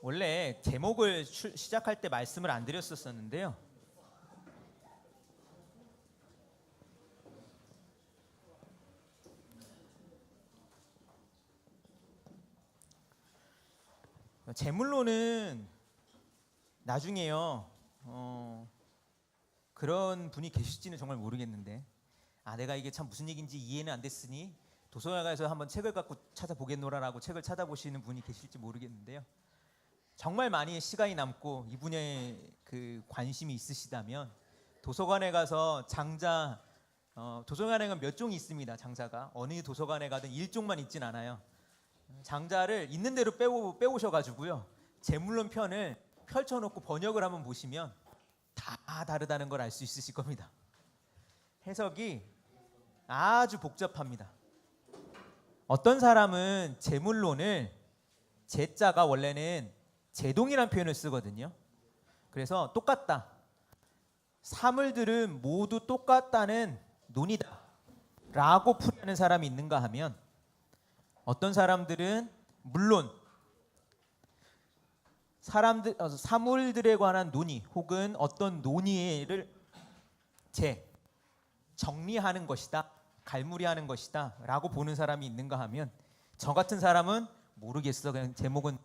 원래 제목을 시작할 때 말씀을 안 드렸었는데요. 제물로는 나중에요. 그런 분이 계실지는 정말 모르겠는데, 내가 이게 참 무슨 얘기인지 이해는 안 됐으니 도서관에서 한번 책을 갖고 찾아보겠노라라고 책을 찾아보시는 분이 계실지 모르겠는데요. 정말 많이 시간이 남고 이 분야에 그 관심이 있으시다면 도서관에 가서 장자, 도서관에는 몇 종이 있습니다. 장자가 어느 도서관에 가든 일종만 있진 않아요. 장자를 있는 대로 빼오셔가지고요, 제물론 편을 펼쳐놓고 번역을 한번 보시면 다 다르다는 걸 알 수 있으실 겁니다. 해석이 아주 복잡합니다. 어떤 사람은 제물론을 제자가 원래는 제동이라는 표현을 쓰거든요. 그래서 똑같다, 사물들은 모두 똑같다는 논이다 라고 풀이하는 사람이 있는가 하면, 어떤 사람들은 물론 사물들에 관한 논의 혹은 어떤 논의를 정리하는 것이다, 갈무리하는 것이다 라고 보는 사람이 있는가 하면, 저 같은 사람은 모르겠어, 그냥 제목은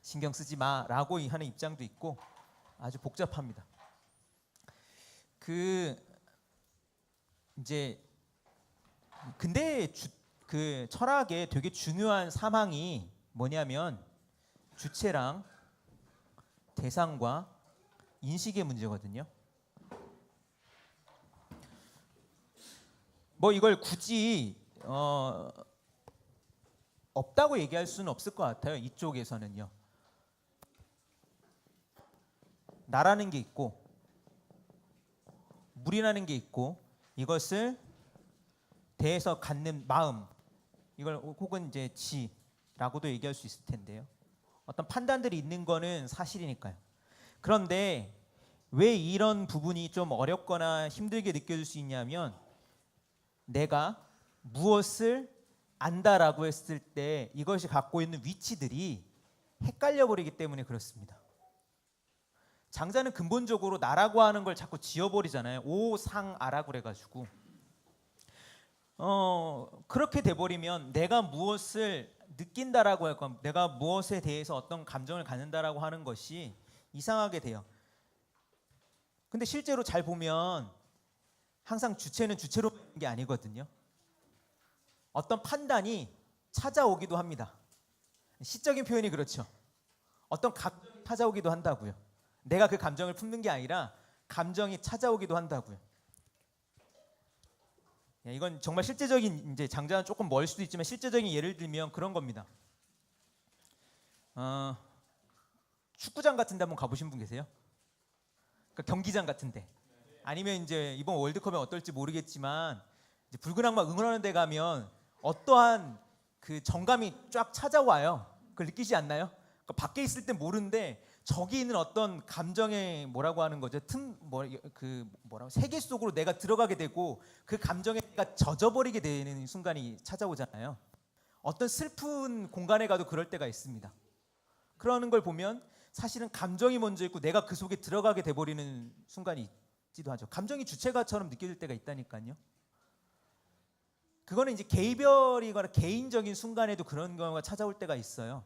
신경 쓰지 마 라고 하는 입장도 있고, 아주 복잡합니다. 근데 그 철학에 되게 중요한 사망이 뭐냐면 주체랑 대상과 인식의 문제거든요. 뭐 이걸 굳이 없다고 얘기할 수는 없을 것 같아요. 이쪽에서는요. 나라는 게 있고 물이라는 게 있고, 이것을 대해서 갖는 마음, 이걸 혹은 이제 지라고도 얘기할 수 있을 텐데요. 어떤 판단들이 있는 거는 사실이니까요. 그런데 왜 이런 부분이 좀 어렵거나 힘들게 느껴질 수 있냐면, 내가 무엇을 안다라고 했을 때 이것이 갖고 있는 위치들이 헷갈려 버리기 때문에 그렇습니다. 장자는 근본적으로 나라고 하는 걸 자꾸 지어버리잖아요. 오상아라고 그래가지고 그렇게 돼버리면 내가 무엇을 느낀다라고 할까, 내가 무엇에 대해서 어떤 감정을 갖는다라고 하는 것이 이상하게 돼요. 근데 실제로 잘 보면 항상 주체는 주체로 있는 게 아니거든요. 어떤 판단이 찾아오기도 합니다. 시적인 표현이 그렇죠. 어떤 감정이 찾아오기도 한다고요. 내가 그 감정을 품는 게 아니라 감정이 찾아오기도 한다고요. 이건 정말 실제적인, 이제 장자는 조금 멀 수도 있지만 실제적인 예를 들면 그런 겁니다. 축구장 같은 데 한번 가보신 분 계세요? 그러니까 경기장 같은데, 아니면 이제 이번 월드컵에 어떨지 모르겠지만 이제 붉은 악마 응원하는 데 가면 어떠한 그 정감이 쫙 찾아와요. 그걸 느끼지 않나요? 그러니까 밖에 있을 땐 모르는데 저기 있는 어떤 감정의 뭐라고 하는 거죠? 세계 속으로 내가 들어가게 되고 그 감정에 내가 젖어버리게 되는 순간이 찾아오잖아요. 어떤 슬픈 공간에 가도 그럴 때가 있습니다. 그러는 걸 보면 사실은 감정이 먼저 있고 내가 그 속에 들어가게 돼버리는 순간이 있기도 하죠. 감정이 주체가처럼 느껴질 때가 있다니까요. 그거는 이제 개별이거나 개인적인 순간에도 그런 경우가 찾아올 때가 있어요.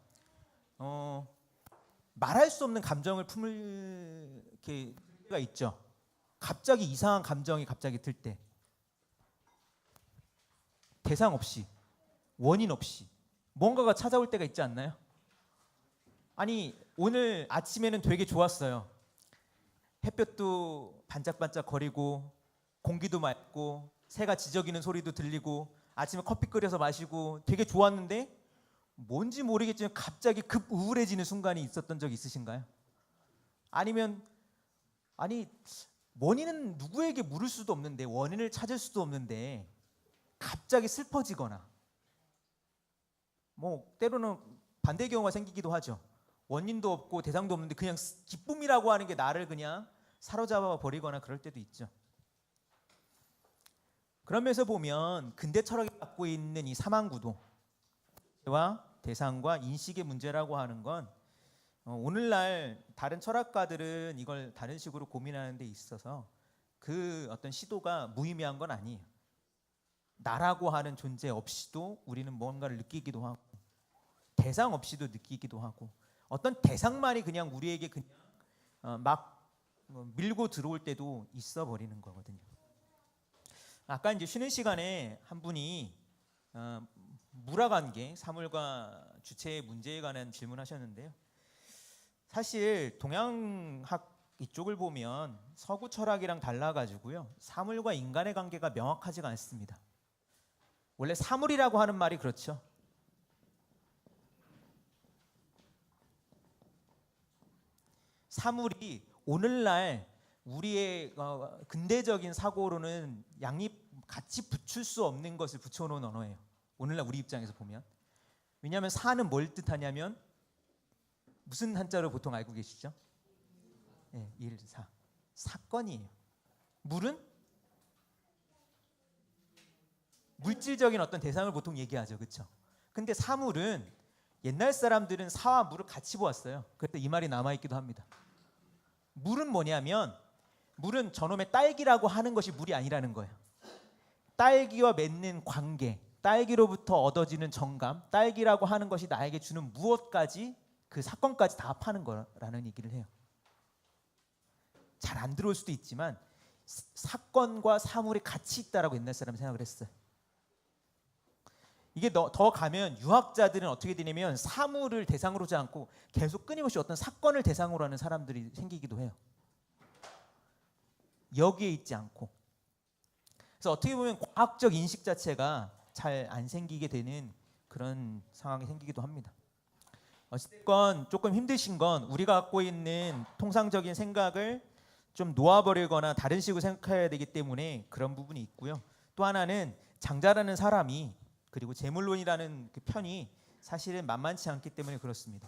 말할 수 없는 감정을 품을 때가 있죠. 갑자기 이상한 감정이 갑자기 들 때, 대상 없이 원인 없이 뭔가가 찾아올 때가 있지 않나요? 아니, 오늘 아침에는 되게 좋았어요. 햇볕도 반짝반짝 거리고 공기도 맑고 새가 지저귀는 소리도 들리고 아침에 커피 끓여서 마시고 되게 좋았는데, 뭔지 모르겠지만 갑자기 급 우울해지는 순간이 있었던 적 있으신가요? 아니면 원인은 누구에게 물을 수도 없는데, 원인을 찾을 수도 없는데 갑자기 슬퍼지거나, 뭐 때로는 반대의 경우가 생기기도 하죠. 원인도 없고 대상도 없는데 그냥 기쁨이라고 하는 게 나를 그냥 사로잡아 버리거나 그럴 때도 있죠. 그런 면에서 보면 근대 철학이 갖고 있는 이 사망구도와 대상과 인식의 문제라고 하는 건 오늘날 다른 철학가들은 이걸 다른 식으로 고민하는 데 있어서 그 어떤 시도가 무의미한 건 아니에요. 나라고 하는 존재 없이도 우리는 뭔가를 느끼기도 하고 대상 없이도 느끼기도 하고 어떤 대상만이 그냥 우리에게 그냥 막 밀고 들어올 때도 있어 버리는 거거든요. 아까 이제 쉬는 시간에 한 분이 물화관계, 사물과 주체의 문제에 관한 질문하셨는데요. 사실 동양학 이쪽을 보면 서구 철학이랑 달라가지고요, 사물과 인간의 관계가 명확하지가 않습니다. 원래 사물이라고 하는 말이 그렇죠. 사물이 오늘날 우리의 근대적인 사고로는 같이 붙일 수 없는 것을 붙여놓은 언어예요. 오늘날 우리 입장에서 보면. 왜냐하면 사는 뭘 뜻하냐면 무슨 한자로 보통 알고 계시죠? 네, 일사. 사건이에요. 물은 물질적인 어떤 대상을 보통 얘기하죠. 그렇죠? 근데 사물은 옛날 사람들은 사와 물을 같이 보았어요. 그래서 이 말이 남아있기도 합니다. 물은 뭐냐면 물은 저놈의 딸기라고 하는 것이 물이 아니라는 거예요. 딸기와 맺는 관계, 딸기로부터 얻어지는 정감, 딸기라고 하는 것이 나에게 주는 무엇까지 그 사건까지 다 합하는 거라는 얘기를 해요. 잘 안 들어올 수도 있지만 사건과 사물이 같이 있다라고 옛날 사람이 생각을 했어요. 이게 더 가면 유학자들은 어떻게 되냐면 사물을 대상으로 하지 않고 계속 끊임없이 어떤 사건을 대상으로 하는 사람들이 생기기도 해요. 여기에 있지 않고. 그래서 어떻게 보면 과학적 인식 자체가 잘 안 생기게 되는 그런 상황이 생기기도 합니다. 어쨌건 조금 힘드신 건 우리가 갖고 있는 통상적인 생각을 좀 놓아버리거나 다른 식으로 생각해야 되기 때문에 그런 부분이 있고요. 또 하나는 장자라는 사람이 그리고 재물론이라는 그 편이 사실은 만만치 않기 때문에 그렇습니다.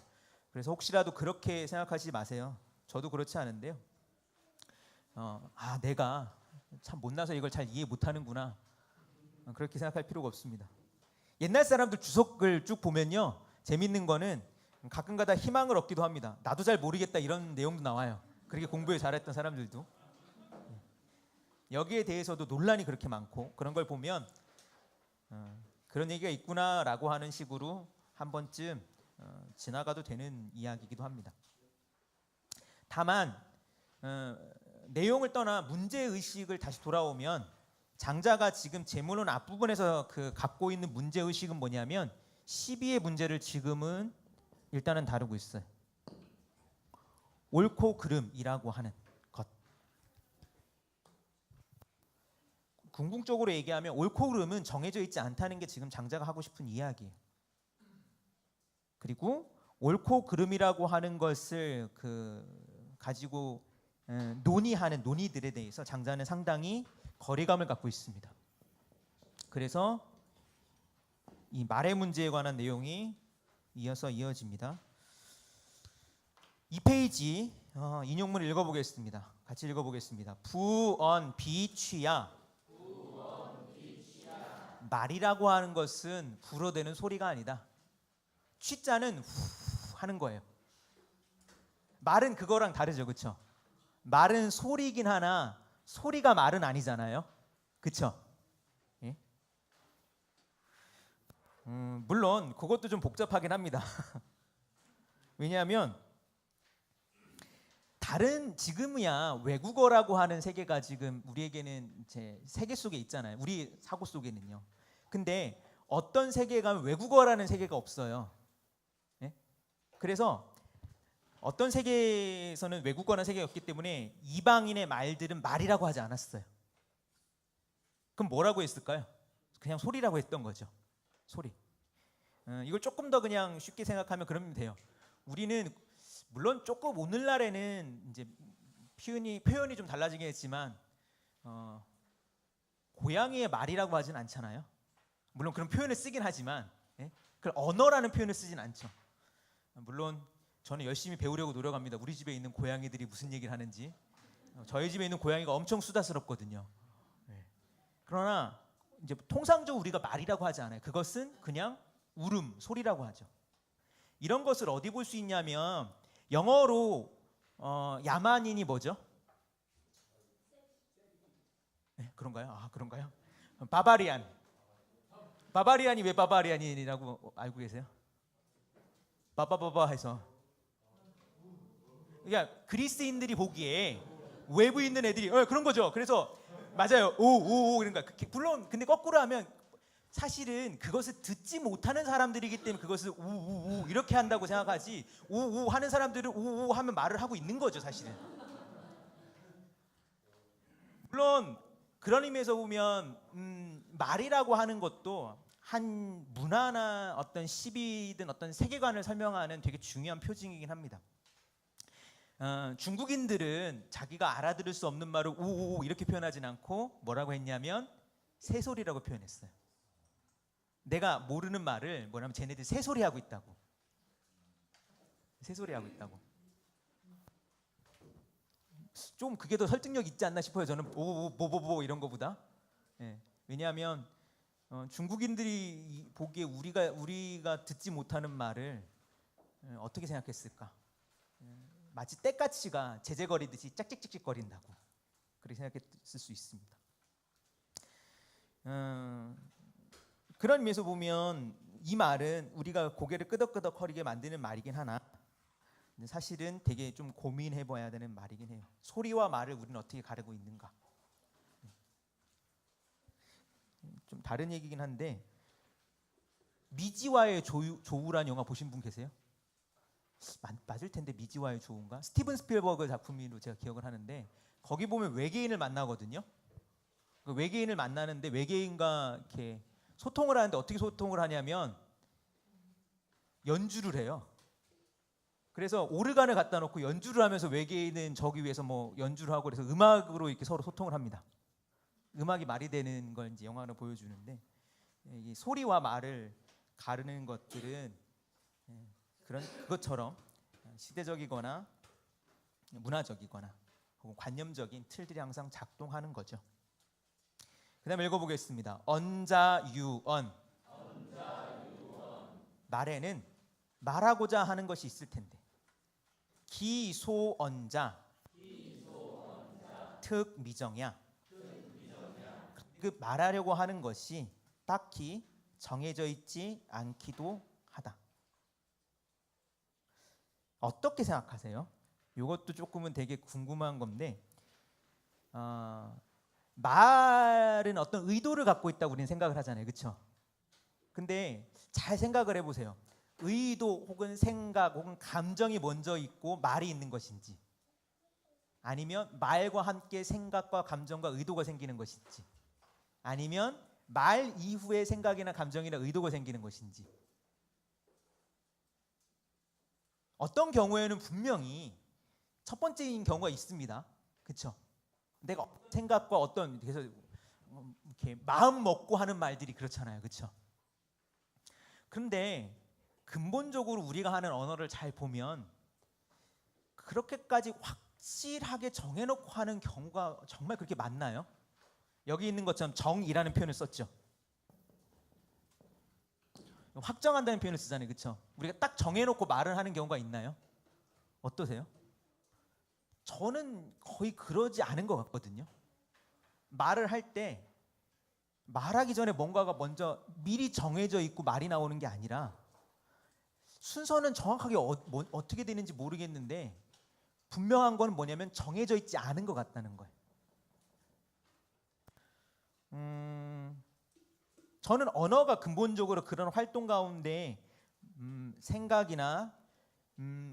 그래서 혹시라도 그렇게 생각하지 마세요. 저도 그렇지 않은데요. 내가 참 못나서 이걸 잘 이해 못하는구나. 그렇게 생각할 필요가 없습니다. 옛날 사람들 주석을 쭉 보면요, 재밌는 거는 가끔가다 희망을 얻기도 합니다. 나도 잘 모르겠다 이런 내용도 나와요. 그렇게 공부에 잘했던 사람들도. 여기에 대해서도 논란이 그렇게 많고 그런 걸 보면 그런 얘기가 있구나라고 하는 식으로 한 번쯤 지나가도 되는 이야기이기도 합니다. 다만 내용을 떠나 문제의식을 다시 돌아오면 장자가 지금 재물론 앞부분에서 갖고 있는 문제의식은 뭐냐면 시비의 문제를 지금은 일단은 다루고 있어요. 옳고 그름이라고 하는 것. 궁극적으로 얘기하면 옳고 그름은 정해져 있지 않다는 게 지금 장자가 하고 싶은 이야기예요. 그리고 옳고 그름이라고 하는 것을 가지고 논의하는 논의들에 대해서 장자는 상당히 거리감을 갖고 있습니다. 그래서 이 말의 문제에 관한 내용이 이어서 이어집니다. 이 페이지 인용문을 읽어보겠습니다. 같이 읽어보겠습니다. 부언 비취야. 말이라고 하는 것은 불어대는 소리가 아니다. 취자는 후 하는 거예요. 말은 그거랑 다르죠, 그렇죠? 말은 소리이긴 하나 소리가 말은 아니잖아요, 그렇죠? 예? 물론 그것도 좀 복잡하긴 합니다. 왜냐하면 지금이야 외국어라고 하는 세계가 지금 우리에게는 이제 세계 속에 있잖아요. 우리 사고 속에는요. 근데 어떤 세계가 외국어라는 세계가 없어요. 예? 그래서 어떤 세계에서는 외국어라는 세계가 없기 때문에 이방인의 말들은 말이라고 하지 않았어요. 그럼 뭐라고 했을까요? 그냥 소리라고 했던 거죠. 소리. 이걸 조금 더 그냥 쉽게 생각하면 그러면 돼요. 우리는 물론 조금 오늘날에는 이제 표현이 좀 달라지긴 했지만 고양이의 말이라고 하진 않잖아요. 물론 그런 표현을 쓰긴 하지만 그 언어라는 표현을 쓰진 않죠. 물론 저는 열심히 배우려고 노력합니다. 우리 집에 있는 고양이들이 무슨 얘기를 하는지. 저희 집에 있는 고양이가 엄청 수다스럽거든요. 그러나 이제 통상적으로 우리가 말이라고 하지 않아요. 그것은 그냥 울음, 소리라고 하죠. 이런 것을 어디 볼 수 있냐면 영어로 야만인이 뭐죠? 네, 그런가요? 아, 그런가요? 바바리안. 바바리안이 왜 바바리안이라고 알고 계세요? 바바바바 해서. 그러니까 그리스인들이 보기에 외부 있는 애들이 그런 거죠. 그래서 맞아요. 오오오 그러니까 물론 근데 거꾸로 하면 사실은 그것을 듣지 못하는 사람들이기 때문에 그것을 우우우 이렇게 한다고 생각하지 우우 하는 사람들은 우우 하면 말을 하고 있는 거죠, 사실은. 물론 그런 의미에서 보면 말이라고 하는 것도 한 문화나 어떤 시비든 어떤 세계관을 설명하는 되게 중요한 표징이긴 합니다. 중국인들은 자기가 알아들을 수 없는 말을 우우우 이렇게 표현하진 않고 뭐라고 했냐면 새소리라고 표현했어요. 내가 모르는 말을 뭐냐면 쟤네들 새소리하고 있다고. 새소리하고 있다고. 좀 그게 더 설득력 있지 않나 싶어요. 저는 보보보보 이런 거보다. 예. 왜냐하면 중국인들이 보기에 우리가 듣지 못하는 말을 어떻게 생각했을까? 마치 떼까치가 제재거리듯이 짝찍찍찍 거린다고 그렇게 생각했을 수 있습니다. 그런 의미에서 보면 이 말은 우리가 고개를 끄덕끄덕거리게 만드는 말이긴 하나 사실은 되게 좀 고민해봐야 되는 말이긴 해요. 소리와 말을 우리는 어떻게 가르고 있는가. 좀 다른 얘기긴 한데 미지와의 조우란 영화 보신 분 계세요? 맞을 텐데 미지와의 조우인가? 스티븐 스필버그 작품으로 제가 기억을 하는데 거기 보면 외계인을 만나거든요. 그 외계인을 만나는데 외계인과 이렇게 소통을 하는데 어떻게 소통을 하냐면 연주를 해요. 그래서 오르간을 갖다 놓고 연주를 하면서 외계인은 저기 위해서 뭐 연주를 하고 그래서 음악으로 이렇게 서로 소통을 합니다. 음악이 말이 되는 걸 이제 영화로 보여주는데 이 소리와 말을 가르는 것들은 그것처럼 시대적이거나 문화적이거나 혹은 관념적인 틀들이 항상 작동하는 거죠. 그 다음에 읽어보겠습니다. 언자유언. 말에는 말하고자 하는 것이 있을 텐데 기소언자 특미정야. 그 말하려고 하는 것이 딱히 정해져 있지 않기도 하다. 어떻게 생각하세요? 이것도 조금은 되게 궁금한 건데 말은 어떤 의도를 갖고 있다고 우리는 생각을 하잖아요. 그렇죠? 근데 잘 생각을 해보세요. 의도 혹은 생각 혹은 감정이 먼저 있고 말이 있는 것인지 아니면 말과 함께 생각과 감정과 의도가 생기는 것인지 아니면 말 이후에 생각이나 감정이나 의도가 생기는 것인지 어떤 경우에는 분명히 첫 번째인 경우가 있습니다. 그렇죠? 내가 생각과 어떤 그래서 이렇게 마음 먹고 하는 말들이 그렇잖아요. 그렇죠? 그런데 근본적으로 우리가 하는 언어를 잘 보면 그렇게까지 확실하게 정해놓고 하는 경우가 정말 그렇게 많나요? 여기 있는 것처럼 정이라는 표현을 썼죠. 확정한다는 표현을 쓰잖아요. 그렇죠? 우리가 딱 정해놓고 말을 하는 경우가 있나요? 어떠세요? 저는 거의 그러지 않은 것 같거든요. 말을 할 때 말하기 전에 뭔가가 먼저 미리 정해져 있고 말이 나오는 게 아니라 순서는 정확하게 어떻게 되는지 모르겠는데 분명한 건 뭐냐면 정해져 있지 않은 것 같다는 거예요. 저는 언어가 근본적으로 그런 활동 가운데 생각이나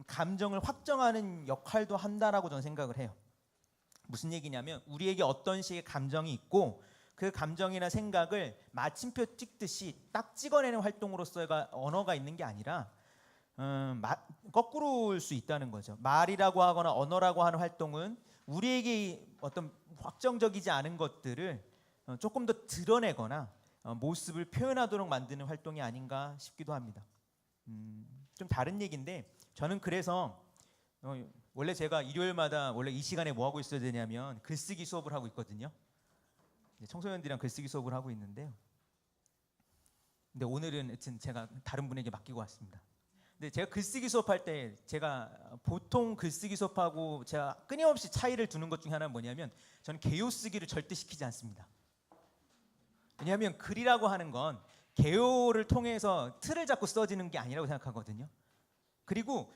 감정을 확정하는 역할도 한다라고 저는 생각을 해요. 무슨 얘기냐면 우리에게 어떤 식의 감정이 있고 그 감정이나 생각을 마침표 찍듯이 딱 찍어내는 활동으로서가 언어가 있는 게 아니라 거꾸로일 수 있다는 거죠. 말이라고 하거나 언어라고 하는 활동은 우리에게 어떤 확정적이지 않은 것들을 조금 더 드러내거나 모습을 표현하도록 만드는 활동이 아닌가 싶기도 합니다. 좀 다른 얘기인데 저는 그래서 원래 제가 일요일마다 원래 이 시간에 뭐 하고 있어야 되냐면 글쓰기 수업을 하고 있거든요. 청소년들이랑 글쓰기 수업을 하고 있는데요. 근데 오늘은 하여튼 제가 다른 분에게 맡기고 왔습니다. 근데 제가 글쓰기 수업할 때 제가 보통 글쓰기 수업하고 제가 끊임없이 차이를 두는 것 중에 하나는 뭐냐면 저는 개요 쓰기를 절대 시키지 않습니다. 왜냐하면 글이라고 하는 건 개요를 통해서 틀을 잡고 써지는 게 아니라고 생각하거든요. 그리고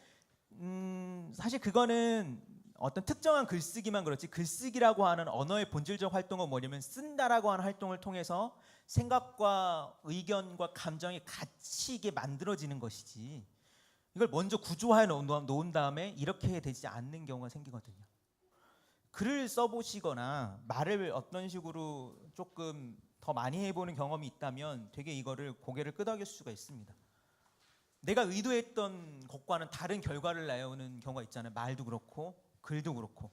사실 그거는 어떤 특정한 글쓰기만 그렇지 글쓰기라고 하는 언어의 본질적 활동은 뭐냐면 쓴다라고 하는 활동을 통해서 생각과 의견과 감정이 같이 이게 만들어지는 것이지 이걸 먼저 구조화해 놓은 다음에 이렇게 되지 않는 경우가 생기거든요. 글을 써보시거나 말을 어떤 식으로 조금 더 많이 해보는 경험이 있다면 되게 이거를 고개를 끄덕일 수가 있습니다. 내가 의도했던 것과는 다른 결과를 내오는 경우가 있잖아요. 말도 그렇고 글도 그렇고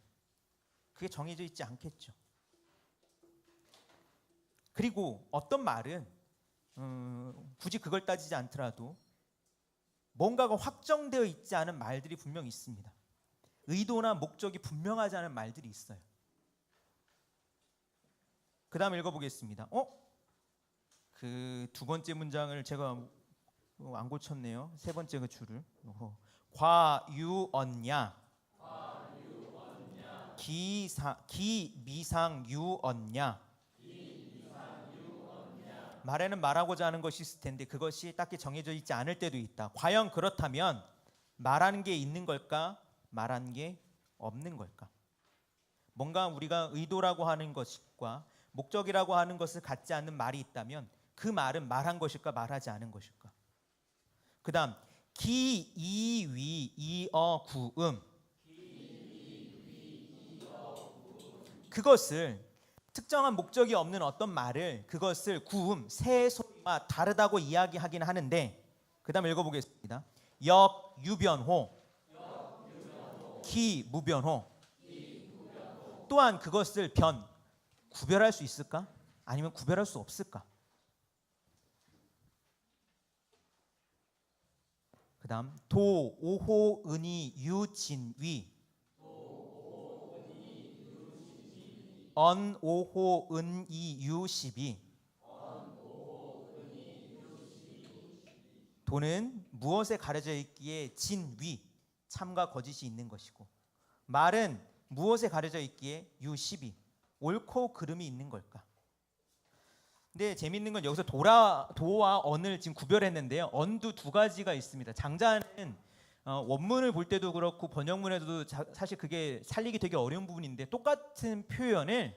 그게 정해져 있지 않겠죠. 그리고 어떤 말은 굳이 그걸 따지지 않더라도 뭔가가 확정되어 있지 않은 말들이 분명히 있습니다. 의도나 목적이 분명하지 않은 말들이 있어요. 그 다음 읽어보겠습니다. 그 두 번째 문장을 제가 안 고쳤네요. 세 번째 그 줄을. 과유언냐 기미상유언냐. 말에는 말하고자 하는 것이 있을 텐데 그것이 딱히 정해져 있지 않을 때도 있다. 과연 그렇다면 말하는 게 있는 걸까? 말하는 게 없는 걸까? 뭔가 우리가 의도라고 하는 것과 목적이라고 하는 것을 갖지 않는 말이 있다면 그 말은 말한 것일까 말하지 않은 것일까? 그 다음 기, 이, 위, 이어, 구음. 그것을 특정한 목적이 없는 어떤 말을 그것을 구음, 새 소리와 다르다고 이야기하긴 하는데 그 다음 읽어보겠습니다. 역, 유변호, 기, 무변호. 또한 그것을 구별할 수 있을까? 아니면 구별할 수 없을까? 그 다음 도, 오호, 은이, 유, 진, 위. 언, 오호, 은, 이, 유, 십이. 도는 무엇에 가려져 있기에 진, 위, 참과 거짓이 있는 것이고 말은 무엇에 가려져 있기에 유, 십이, 옳고 그름이 있는 걸까? 근데 재밌는 건 여기서 도와 언을 지금 구별했는데요. 언도 두 가지가 있습니다. 장자는 원문을 볼 때도 그렇고 번역문에도 사실 그게 살리기 되게 어려운 부분인데 똑같은 표현을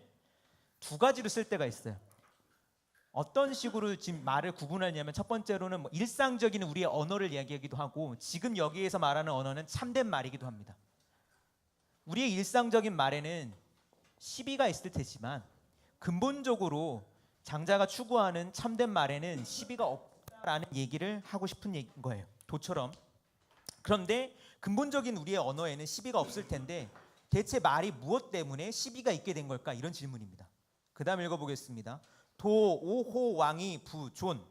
두 가지로 쓸 때가 있어요. 어떤 식으로 지금 말을 구분하냐면 첫 번째로는 뭐 일상적인 우리의 언어를 이야기하기도 하고 지금 여기에서 말하는 언어는 참된 말이기도 합니다. 우리의 일상적인 말에는 시비가 있을 테지만 근본적으로 장자가 추구하는 참된 말에는 시비가 없다라는 얘기를 하고 싶은 거예요. 도처럼. 그런데 근본적인 우리의 언어에는 시비가 없을 텐데 대체 말이 무엇 때문에 시비가 있게 된 걸까? 이런 질문입니다. 그 다음 읽어보겠습니다. 도, 오호, 왕이, 부, 존.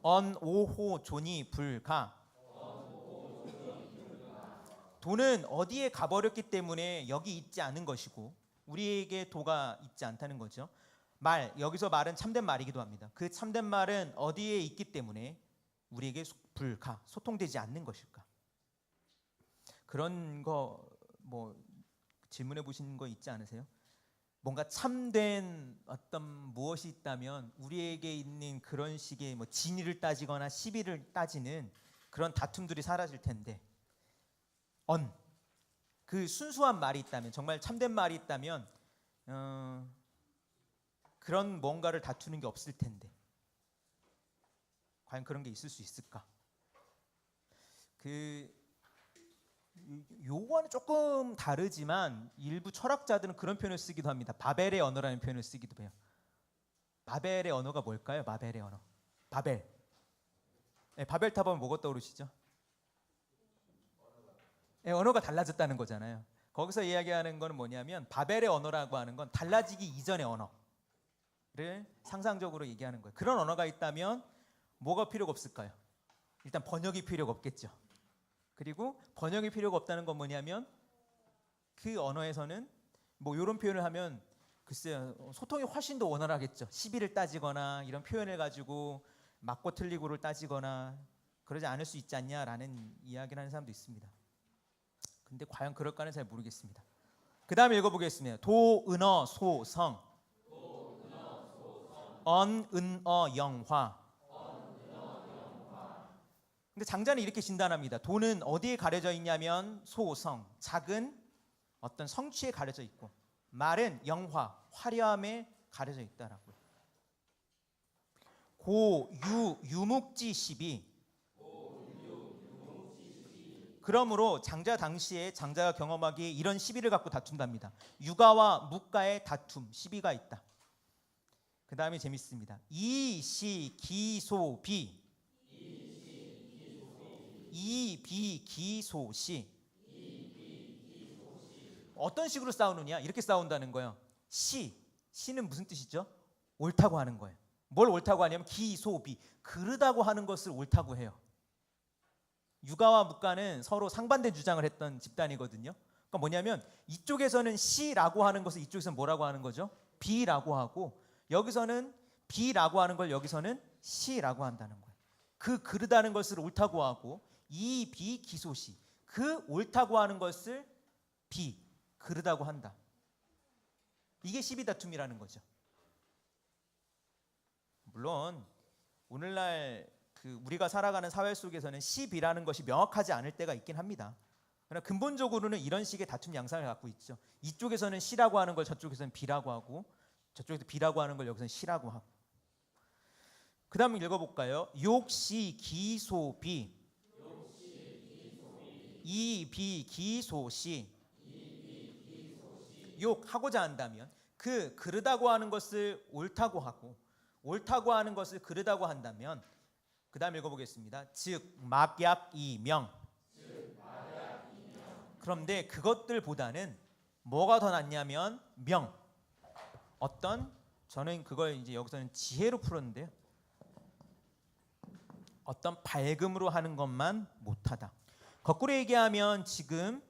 언, 오호, 존이, 불, 가. 도는 어디에 가버렸기 때문에 여기 있지 않은 것이고 우리에게 도가 있지 않다는 거죠. 여기서 말은 참된 말이기도 합니다. 그 참된 말은 어디에 있기 때문에 우리에게 소통되지 않는 것일까? 그런 거 뭐 질문해 보신 거 있지 않으세요? 뭔가 참된 어떤 무엇이 있다면 우리에게 있는 그런 식의 뭐 진위를 따지거나 시비를 따지는 그런 다툼들이 사라질 텐데 그 순수한 말이 있다면 정말 참된 말이 있다면 그런 뭔가를 다투는 게 없을 텐데 과연 그런 게 있을 수 있을까? 요거는 조금 다르지만 일부 철학자들은 그런 표현을 쓰기도 합니다. 바벨의 언어라는 표현을 쓰기도 해요. 바벨의 언어가 뭘까요? 바벨의 언어. 바벨. 네, 바벨 타보면 뭐가 떠오르시죠? 네, 언어가 달라졌다는 거잖아요. 거기서 이야기하는 건 뭐냐면 바벨의 언어라고 하는 건 달라지기 이전의 언어를 상상적으로 얘기하는 거예요. 그런 언어가 있다면 뭐가 필요가 없을까요? 일단 번역이 필요가 없겠죠. 그리고 번역이 필요가 없다는 건 뭐냐면 그 언어에서는 뭐 이런 표현을 하면 글쎄요 소통이 훨씬 더 원활하겠죠. 시비를 따지거나 이런 표현을 가지고 맞고 틀리고를 따지거나 그러지 않을 수 있지 않냐라는 이야기를 하는 사람도 있습니다. 근데 과연 그럴까는 잘 모르겠습니다. 그 다음에 읽어보겠습니다. 도, 은어, 소, 성. 언, 은어, 영화. 근데 장자는 이렇게 진단합니다. 도는 어디에 가려져 있냐면 소, 성, 작은 어떤 성취에 가려져 있고, 말은 영화, 화려함에 가려져 있다라고요. 고, 유, 유묵지 시비. 그러므로 장자 당시에 장자가 경험하기에 이런 시비를 갖고 다툰답니다. 유가와 묵가의 다툼, 시비가 있다. 그 다음에 재밌습니다. 이, 시, 기, 소, 비. 이, 비, 기, 소, 시. 어떤 식으로 싸우느냐? 이렇게 싸운다는 거예요. 시는 무슨 뜻이죠? 옳다고 하는 거예요. 뭘 옳다고 하냐면 기, 소, 비. 그르다고 하는 것을 옳다고 해요. 유가와 묵가는 서로 상반된 주장을 했던 집단이거든요. 그러니까 뭐냐면 이쪽에서는 시라고 하는 것을 이쪽에서는 뭐라고 하는 거죠? 비라고 하고, 여기서는 비라고 하는 걸 여기서는 시라고 한다는 거예요. 그 그르다는 것을 옳다고 하고, 이, 비, 기소시, 그 옳다고 하는 것을 비, 그르다고 한다. 이게 시비다툼이라는 거죠. 물론 오늘날 우리가 살아가는 사회 속에서는 시비라는 것이 명확하지 않을 때가 있긴 합니다. 그러나 근본적으로는 이런 식의 다툼 양상을 갖고 있죠. 이쪽에서는 시라고 하는 걸 저쪽에서는 비라고 하고, 저쪽에서 비라고 하는 걸 여기서는 시라고 하고. 그 다음 읽어볼까요? 욕시 기소비. 이, 비, 기소시. 욕하고자 한다면 그 그르다고 하는 것을 옳다고 하고, 옳다고 하는 것을 그르다고 한다면, 그 다음 읽어보겠습니다. 즉 막약이명. 그런데 그것들보다는 뭐가 더 낫냐면 명. 어떤, 저는 그걸 이제 여기서는 지혜로 풀었는데요. 어떤 밝음으로 하는 것만 못하다. 거꾸로 얘기하면 지금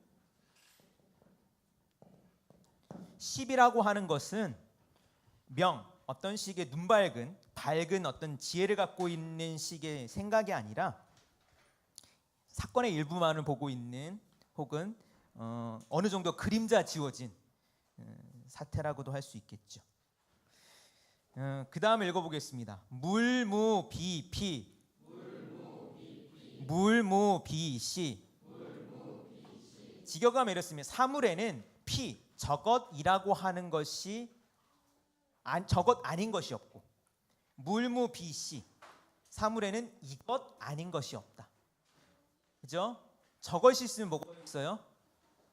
시비라고 하는 것은 명, 어떤 식의 밝은 어떤 지혜를 갖고 있는 식의 생각이 아니라 사건의 일부만을 보고 있는, 혹은 어느 정도 그림자 지워진 사태라고도 할 수 있겠죠. 그 다음 읽어보겠습니다. 물무비피. 물무비시. 직역하면 이렇습니다. 사물에는 피, 저것이라고 하는 것이 저것 아닌 것이 없고, 물무비시, 사물에는 이것 아닌 것이 없다. 그죠? 저것이 있으면 뭐가 있어요?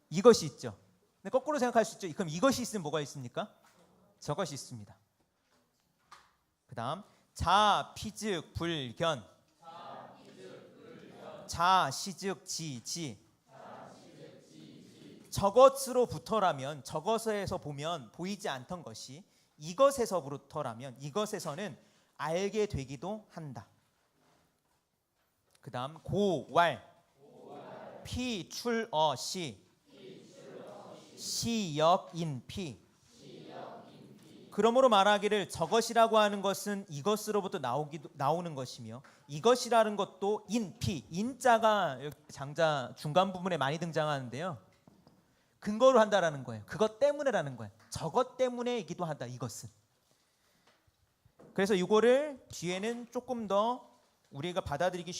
이것이 있죠. 근데 거꾸로 생각할 수 있죠. 그럼 이것이 있으면 뭐가 있습니까? 저것이 있습니다. 그 다음 자, 피즉, 불견. 자, 시즉, 지. 저것으로부터라면, 저것에서 보면 보이지 않던 것이 이것에서부터라면 이것에서는 알게 되기도 한다. 그 다음 고왈. 피, 출, 시. 시역인피. 그러므로 말하기를 저것이라고 하는 것은 이것으로부터 나오는 것이며, 이것이라는 것도 인피, 인자가 장자 중간 부분에 많이 등장하는데요. 근거로 한다라는 거예요. 그것 때문에라는 거예요. 저것 때문에이기도 하다, 이것은. 그래서 이거를 뒤에는 조금 더 우리가 받아들이기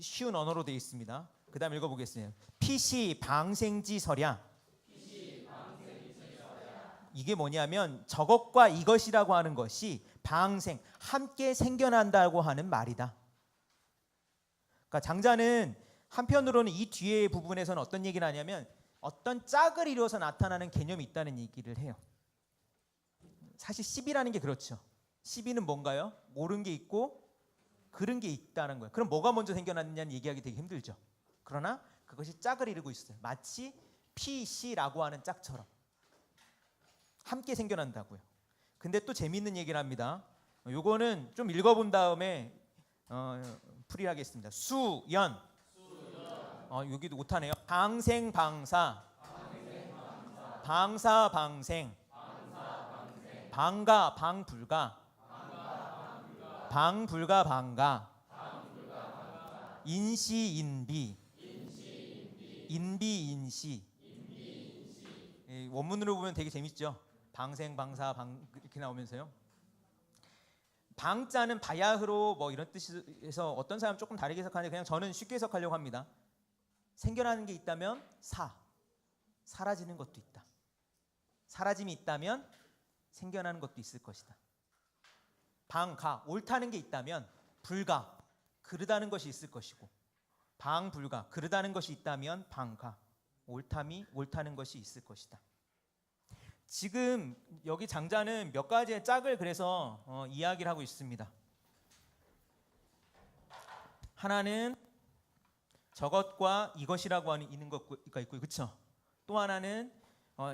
쉬운 언어로 되어 있습니다. 그 다음 읽어보겠습니다. 피시 방생지설야. 이게 뭐냐면 저것과 이것이라고 하는 것이 방생, 함께 생겨난다고 하는 말이다. 그러니까 장자는 한편으로는 이 뒤에 부분에서는 어떤 얘기를 하냐면 어떤 짝을 이루어서 나타나는 개념이 있다는 얘기를 해요. 사실 시비라는 게 그렇죠. 시비는 뭔가요? 옳은 게 있고 그른 게 있다는 거예요. 그럼 뭐가 먼저 생겨났느냐는 얘기하기 되게 힘들죠. 그러나 그것이 짝을 이루고 있어요. 마치 PC라고 하는 짝처럼 함께 생겨난다고요. 근데 또 재미있는 얘기를 합니다. 요거는 좀 읽어본 다음에 풀이하겠습니다. 수연. 여기도 못하네요. 방생방사. 방사방생. 방가 방불가. 방불가 방가. 인시인비, 인비인시. 원문으로 보면 되게 재밌죠. 방생방사 이렇게 나오면서요. 방자는 바야흐로 뭐 이런 뜻에서 어떤 사람은 조금 다르게 해석하는데 그냥 저는 쉽게 해석하려고 합니다. 생겨나는 게 있다면 사라지는 것도 있다. 사라짐이 있다면 생겨나는 것도 있을 것이다. 방가, 옳다는 게 있다면 불가, 그르다는 것이 있을 것이고, 방불가, 그르다는 것이 있다면 방가, 옳다는 것이 있을 것이다. 지금 여기 장자는 몇 가지의 짝을 그래서 이야기를 하고 있습니다. 하나는 저것과 이것이라고 하는 있는 것가 있고, 그렇죠? 또 하나는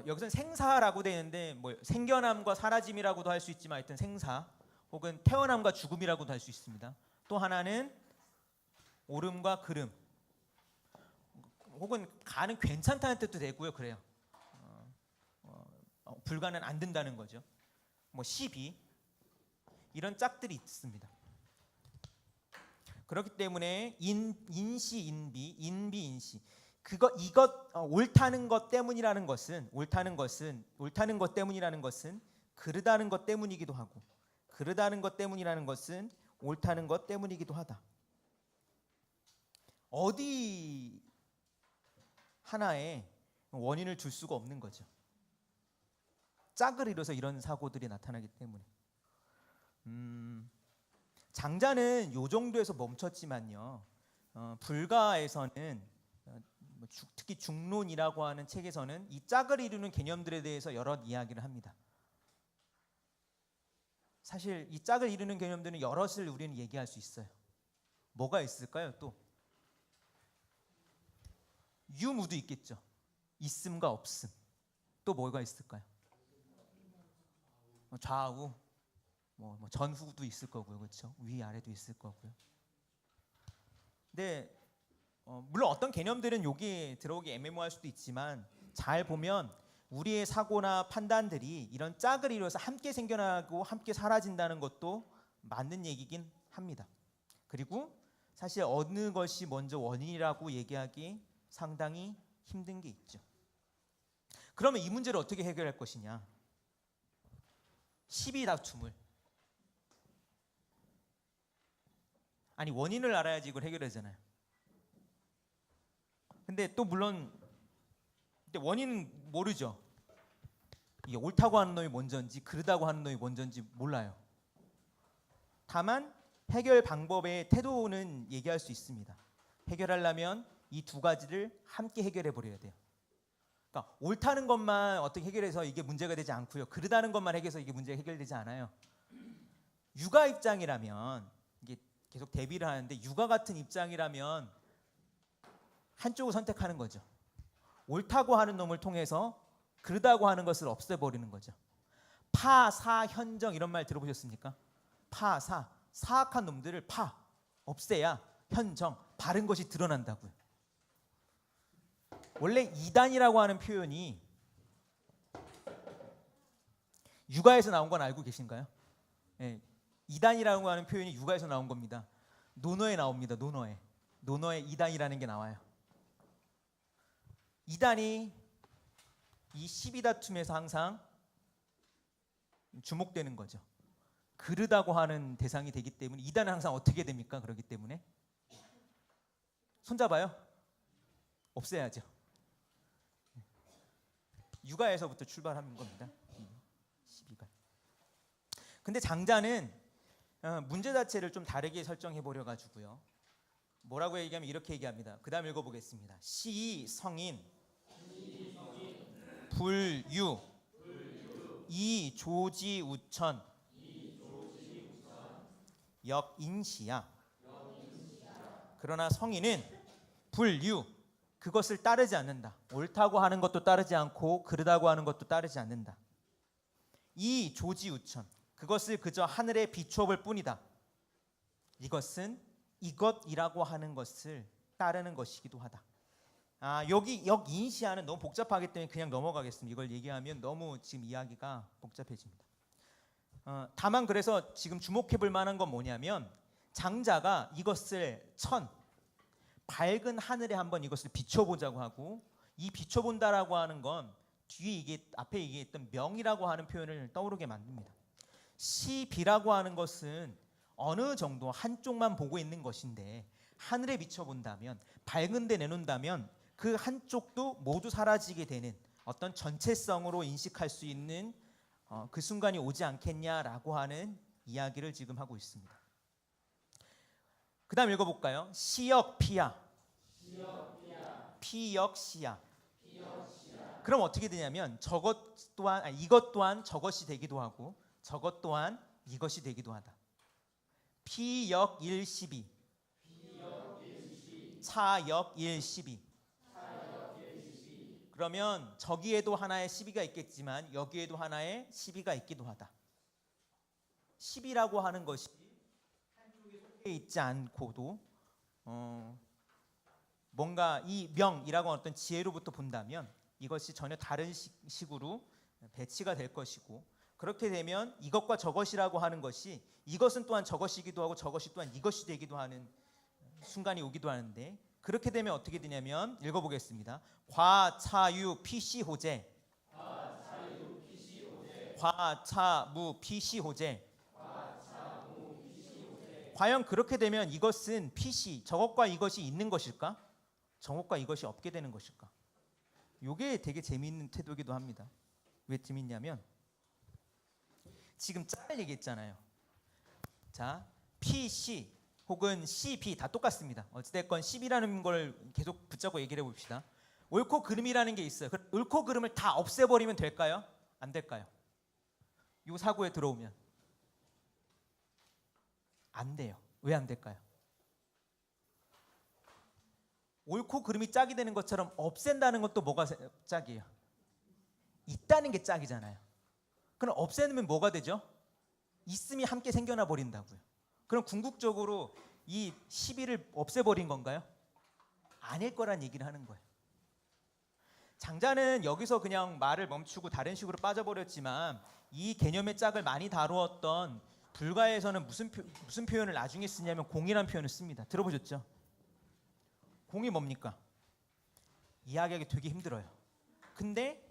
여기서는 생사라고 되어 있는데 뭐 생겨남과 사라짐이라고도 할 수 있지만 하여튼 생사 혹은 태어남과 죽음이라고도 할 수 있습니다. 또 하나는 옳음과 그름 혹은 가는 괜찮다는 뜻도 되고요. 그래요. 불가는 안 된다는 거죠. 뭐 시비 이런 짝들이 있습니다. 그렇기 때문에 인시인비, 인비인시 이것 옳다는 것 때문이라는 것은 옳다는 것 때문이라는 것은 그르다는 것 때문이기도 하고 그르다는 것 때문이라는 것은 옳다는 것 때문이기도 하다. 어디 하나에 원인을 줄 수가 없는 거죠. 짝을 이뤄서 이런 사고들이 나타나기 때문에 장자는 요 정도에서 멈췄지만요. 불가에서는 특히 중론이라고 하는 책에서는 이 짝을 이루는 개념들에 대해서 여러 이야기를 합니다. 사실 이 짝을 이루는 개념들은 여럿을 우리는 얘기할 수 있어요. 뭐가 있을까요? 또 유무도 있겠죠. 있음과 없음. 또 뭐가 있을까요? 좌우, 뭐 전후도 있을 거고요, 그렇죠? 위 아래도 있을 거고요. 근데 물론 어떤 개념들은 여기에 들어오기 애매모호할 수도 있지만 잘 보면 우리의 사고나 판단들이 이런 짝을 이루어서 함께 생겨나고 함께 사라진다는 것도 맞는 얘기긴 합니다. 그리고 사실 어느 것이 먼저 원인이라고 얘기하기 상당히 힘든 게 있죠. 그러면 이 문제를 어떻게 해결할 것이냐? 시비 다툼을 아니 원인을 알아야지 이걸 해결하잖아요. 근데 또 물론 원인은 모르죠. 이게 옳다고 하는 놈이 먼저인지 그르다고 하는 놈이 먼저인지 몰라요. 다만 해결 방법의 태도는 얘기할 수 있습니다. 해결하려면 이 두 가지를 함께 해결해 버려야 돼요. 그러니까 옳다는 것만 어떻게 해결해서 이게 문제가 되지 않고요. 그르다는 것만 해결해서 이게 문제가 해결되지 않아요. 육아 입장이라면 이게 계속 대비를 하는데 육아 같은 입장이라면 한쪽을 선택하는 거죠. 옳다고 하는 놈을 통해서 그르다고 하는 것을 없애버리는 거죠. 파사 현정 이런 말 들어보셨습니까? 파사 사악한 놈들을 없애야 현정 바른 것이 드러난다고요. 원래 이단이라고 하는 표현이 육아에서 나온 건 알고 계신가요? 예, 이단이라고 하는 표현이 육아에서 나온 겁니다. 논어에 나옵니다. 논어에 이단이라는 게 나와요. 이단이 이 시비다툼에서 항상 주목되는 거죠. 그르다고 하는 대상이 되기 때문에 이단은 항상 어떻게 됩니까? 그렇기 때문에 손잡아요? 없애야죠. 육아에서부터 출발하는 겁니다. 시비가. 근데 장자는 문제 자체를 좀 다르게 설정해 보려 가지고요. 뭐라고 얘기하면 이렇게 얘기합니다. 그다음 읽어보겠습니다. 시 성인 불유 이 조지 우천 역인시야. 그러나 성인은 불유 그것을 따르지 않는다. 옳다고 하는 것도 따르지 않고 그르다고 하는 것도 따르지 않는다. 이 조지우천 그것을 그저 하늘에 비추어 볼 뿐이다. 이것은 이것이라고 하는 것을 따르는 것이기도 하다. 여기 역인시하는 너무 복잡하기 때문에 그냥 넘어가겠습니다. 이걸 얘기하면 너무 지금 이야기가 복잡해집니다. 다만 그래서 지금 주목해 볼 만한 건 뭐냐면 장자가 이것을 밝은 하늘에 한번 이것을 비춰보자고 하고, 이 비춰본다라고 하는 건 뒤에 이게 앞에 얘기했던 명이라고 하는 표현을 떠오르게 만듭니다. 시비라고 하는 것은 어느 정도 한쪽만 보고 있는 것인데, 하늘에 비춰본다면, 밝은 데 내놓는다면 그 한쪽도 모두 사라지게 되는 어떤 전체성으로 인식할 수 있는 그 순간이 오지 않겠냐라고 하는 이야기를 지금 하고 있습니다. 그 다음 읽어볼까요? 시역 피야, 피역 시야. 그럼 어떻게 되냐면 이것 또한 저것이 되기도 하고, 저것 또한 이것이 되기도 하다. 피역 일시비, 차역 일시비. 그러면 저기에도 하나의 시비가 있겠지만 여기에도 하나의 시비가 있기도 하다. 시비라고 하는 것이 한쪽에 속해 있지 않고도 뭔가 이 명이라고 하는 어떤 지혜로부터 본다면 이것이 전혀 다른 식으로 배치가 될 것이고, 그렇게 되면 이것과 저것이라고 하는 것이 이것은 또한 저것이기도 하고 저것이 또한 이것이 되기도 하는 순간이 오기도 하는데, 그렇게 되면 어떻게 되냐면 읽어보겠습니다. 과차유 피시호제, 과차무 피시호제. 과연 그렇게 되면 이것은 피시, 저것과 이것이 있는 것일까? 저것과 이것이 없게 되는 것일까? 이게 되게 재미있는 태도이기도 합니다. 왜 재밌냐면 지금 짤 얘기했잖아요. 자, PC 혹은 CB 다 똑같습니다. 어찌됐건 CB라는 걸 계속 붙잡고 얘기를 해봅시다. 옳고 그름이라는 게 있어요. 옳고 그름을 다 없애버리면 될까요? 안 될까요? 이 사고에 들어오면 안 돼요. 왜 안 될까요? 옳고 그름이 짝이 되는 것처럼 없앤다는 것도 뭐가 짝이에요? 있다는 게 짝이잖아요. 그럼 없애면 뭐가 되죠? 있음이 함께 생겨나 버린다고요. 그럼 궁극적으로 이 시비를 없애버린 건가요? 아닐 거란 얘기를 하는 거예요. 장자는 여기서 그냥 말을 멈추고 다른 식으로 빠져버렸지만, 이 개념의 짝을 많이 다루었던 불가에서는 무슨 표현을 나중에 쓰냐면 공이라는 표현을 씁니다. 들어보셨죠? 공이 뭡니까? 이야기하기 되게 힘들어요. 근데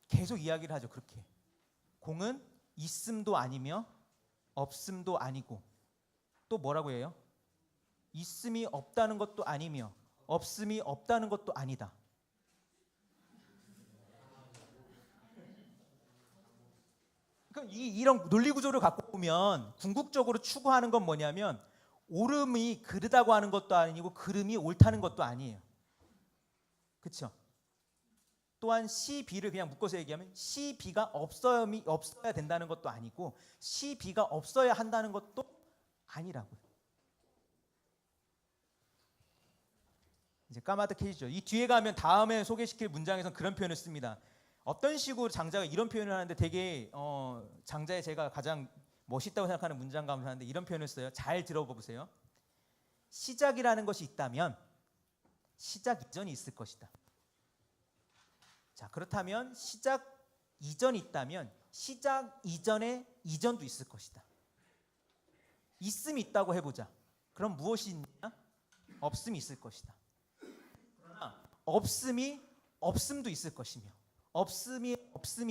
계속 이야기를 하죠. 그렇게 공은 있음도 아니며 없음도 아니고, 또 뭐라고 해요? 있음이 없다는 것도 아니며 없음이 없다는 것도 아니다. 그럼 이런 논리 구조를 갖고 보면 궁극적으로 추구하는 건 뭐냐면, 옳음이 그르다고 하는 것도 아니고 그름이 옳다는 것도 아니에요. 그렇죠? 또한 CB를 그냥 묶어서 얘기하면 CB가 없어야 된다는 것도 아니고 CB가 없어야 한다는 것도 아니라고요. 이제 까마득해지죠. 이 뒤에 가면 다음에 소개시킬 문장에서는 그런 표현을 씁니다. 어떤 식으로 장자가 이런 표현을 하는데 되게 장자의 제가 가장 멋있다고 생각하는 문장 가운데 하는데 이런 표현을 써요. 잘 들어보세요. 시작이라는 것이 있다면 시작 이전이 있을 것이다. 자, 그렇다면 시작 이전이 있다면 시작 이전에 이전도 있을 것이다. 있음이 있다고 해보자. 그럼 무엇이 있냐? 없음이 있을 것이다. 그러나 없음도 있을 것이며, 없음이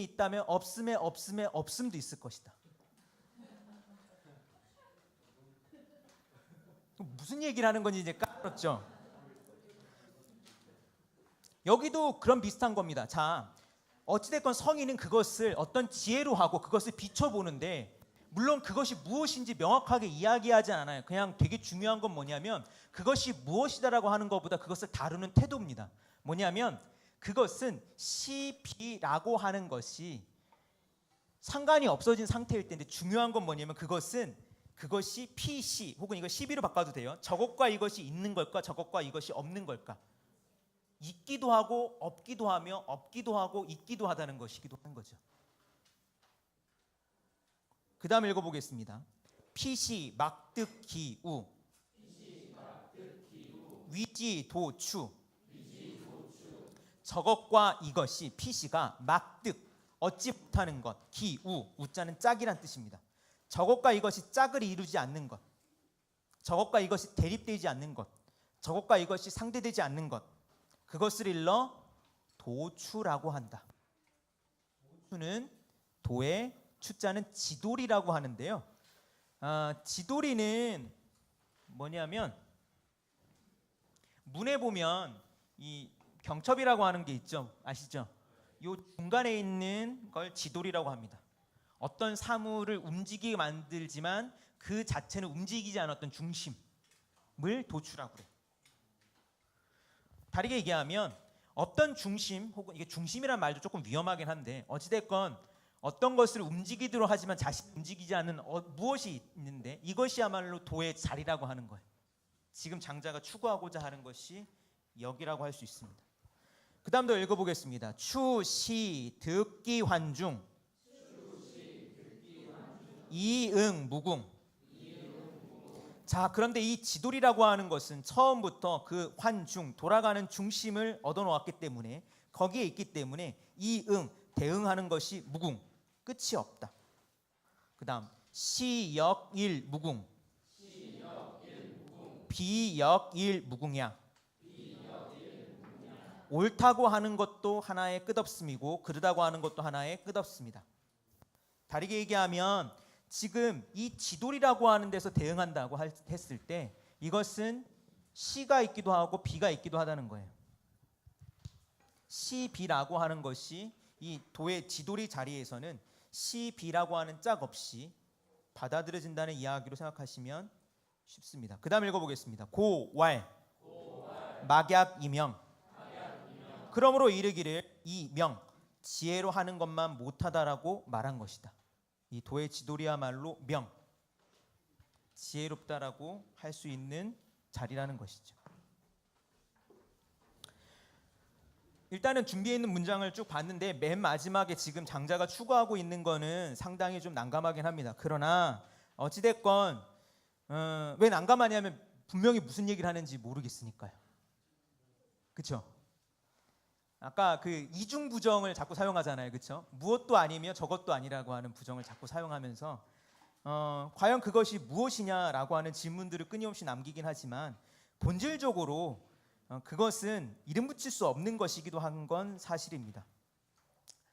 있다면 없음도 있을 것이다. 무슨 얘기를 하는 건지 이제 까먹었죠. 여기도 그런 비슷한 겁니다. 자, 어찌됐건 성인은 그것을 어떤 지혜로 하고 그것을 비춰보는데, 물론 그것이 무엇인지 명확하게 이야기하지 않아요. 그냥 되게 중요한 건 뭐냐면 그것이 무엇이다라고 하는 것보다 그것을 다루는 태도입니다. 뭐냐면 그것은 시비라고 하는 것이 상관이 없어진 상태일 텐데, 중요한 건 뭐냐면 그것이 PC 혹은 이거 시비로 바꿔도 돼요. 저것과 이것이 있는 걸까? 저것과 이것이 없는 걸까? 있기도 하고 없기도 하며 없기도 하고 있기도 하다는 것이기도 한 거죠. 그 다음 읽어보겠습니다. 피시 막득기우 위지도추. 저것과 이것이 피시가 막득 얻지 못하는 것, 기우 우자는 짝이란 뜻입니다. 저것과 이것이 짝을 이루지 않는 것, 저것과 이것이 대립되지 않는 것, 저것과 이것이 상대되지 않는 것, 그것을 일러 도추라고 한다. 도추는 도의 추자는 지돌이라고 하는데요. 지돌이는 뭐냐면 문에 보면 이 경첩이라고 하는 게 있죠. 아시죠? 이 중간에 있는 걸 지돌이라고 합니다. 어떤 사물을 움직이게 만들지만 그 자체는 움직이지 않았던 중심을 도추라고 그래요. 다르게 얘기하면 어떤 중심, 혹은 이게 중심이란 말도 조금 위험하긴 한데 어찌됐건 어떤 것을 움직이도록 하지만 자신이 움직이지 않는 무엇이 있는데 이것이야말로 도의 자리라고 하는 거예요. 지금 장자가 추구하고자 하는 것이 여기라고 할 수 있습니다. 그 다음도 읽어보겠습니다. 추, 시, 득기, 환중, 이응, 무궁. 자, 그런데 이 지돌이라고 하는 것은 처음부터 그 환중, 돌아가는 중심을 얻어놓았기 때문에 거기에 있기 때문에 이응, 대응하는 것이 무궁, 끝이 없다. 그 다음 시역일 무궁, 비역일 무궁야. 옳다고 하는 것도 하나의 끝없음이고 그르다고 하는 것도 하나의 끝없습니다. 다르게 얘기하면 지금 이 지돌이라고 하는 데서 대응한다고 했을 때 이것은 시가 있기도 하고 비가 있기도 하다는 거예요. 시, 비라고 하는 것이 이 도의 지돌이 자리에서는 시, 비라고 하는 짝 없이 받아들여진다는 이야기로 생각하시면 쉽습니다. 그 다음 읽어보겠습니다. 고, 왈, 막약, 이명. 그러므로 이르기를 이명, 지혜로 하는 것만 못하다라고 말한 것이다. 이 도의 지돌이야말로 명, 지혜롭다라고 할 수 있는 자리라는 것이죠. 일단은 준비해 있는 문장을 쭉 봤는데 맨 마지막에 지금 장자가 추구하고 있는 거는 상당히 좀 난감하긴 합니다. 그러나 어찌됐건 왜 난감하냐면 분명히 무슨 얘기를 하는지 모르겠으니까요. 그렇죠? 아까 그 이중 부정을 자꾸 사용하잖아요. 그렇죠? 무엇도 아니며 저것도 아니라고 하는 부정을 자꾸 사용하면서 과연 그것이 무엇이냐라고 하는 질문들을 끊임없이 남기긴 하지만 본질적으로 그것은 이름 붙일 수 없는 것이기도 한 건 사실입니다.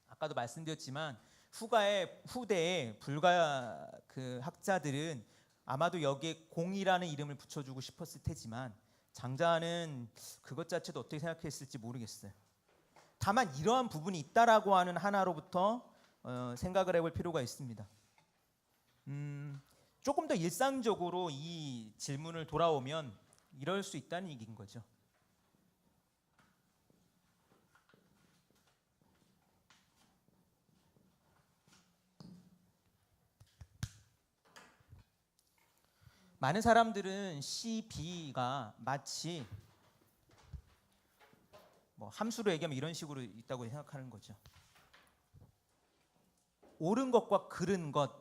아까도 말씀드렸지만 후대의 불가 그 학자들은 아마도 여기에 공이라는 이름을 붙여주고 싶었을 테지만 장자는 그것 자체도 어떻게 생각했을지 모르겠어요. 다만 이러한 부분이 있다라고 하는 하나로부터 생각을 해볼 필요가 있습니다. 조금 더 일상적으로 이 질문을 돌아오면 이럴 수 있다는 얘기인 거죠. 많은 사람들은 C, B가 마치 뭐 함수로 얘기하면 이런 식으로 있다고 생각하는 거죠. 옳은 것과 그른 것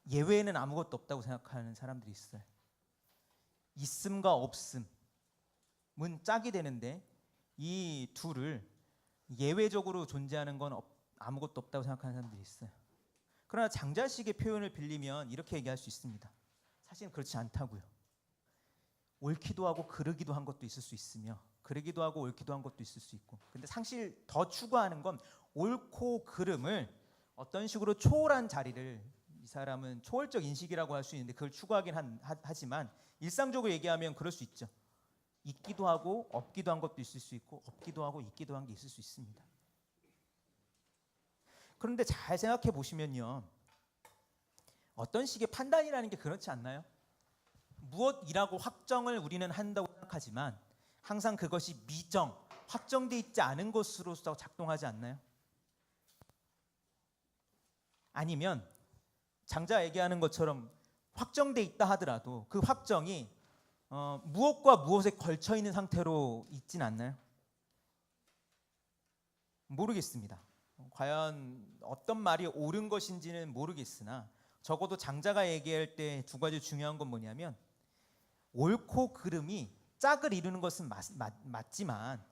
예외에는 아무것도 없다고 생각하는 사람들이 있어요. 있음과 없음은 짝이 되는데 이 둘을 예외적으로 존재하는 건 아무것도 없다고 생각하는 사람들이 있어요. 그러나 장자식의 표현을 빌리면 이렇게 얘기할 수 있습니다. 사실은 그렇지 않다고요. 옳기도 하고 그르기도 한 것도 있을 수 있으며 그르기도 하고 옳기도 한 것도 있을 수 있고, 근데 사실 더 추구하는 건 옳고 그름을 어떤 식으로 초월한 자리를, 이 사람은 초월적 인식이라고 할 수 있는데 그걸 추구하긴 하지만 일상적으로 얘기하면 그럴 수 있죠. 있기도 하고 없기도 한 것도 있을 수 있고 없기도 하고 있기도 한 게 있을 수 있습니다. 그런데 잘 생각해 보시면요, 어떤 식의 판단이라는 게 그렇지 않나요? 무엇이라고 확정을 우리는 한다고 생각하지만 항상 그것이 미정, 확정돼 있지 않은 것으로서 작동하지 않나요? 아니면 장자가 얘기하는 것처럼 확정돼 있다 하더라도 그 확정이 무엇과 무엇에 걸쳐 있는 상태로 있진 않나요? 모르겠습니다. 과연 어떤 말이 옳은 것인지는 모르겠으나 적어도 장자가 얘기할 때 두 가지 중요한 건 뭐냐면, 옳고 그름이 짝을 이루는 것은 맞지만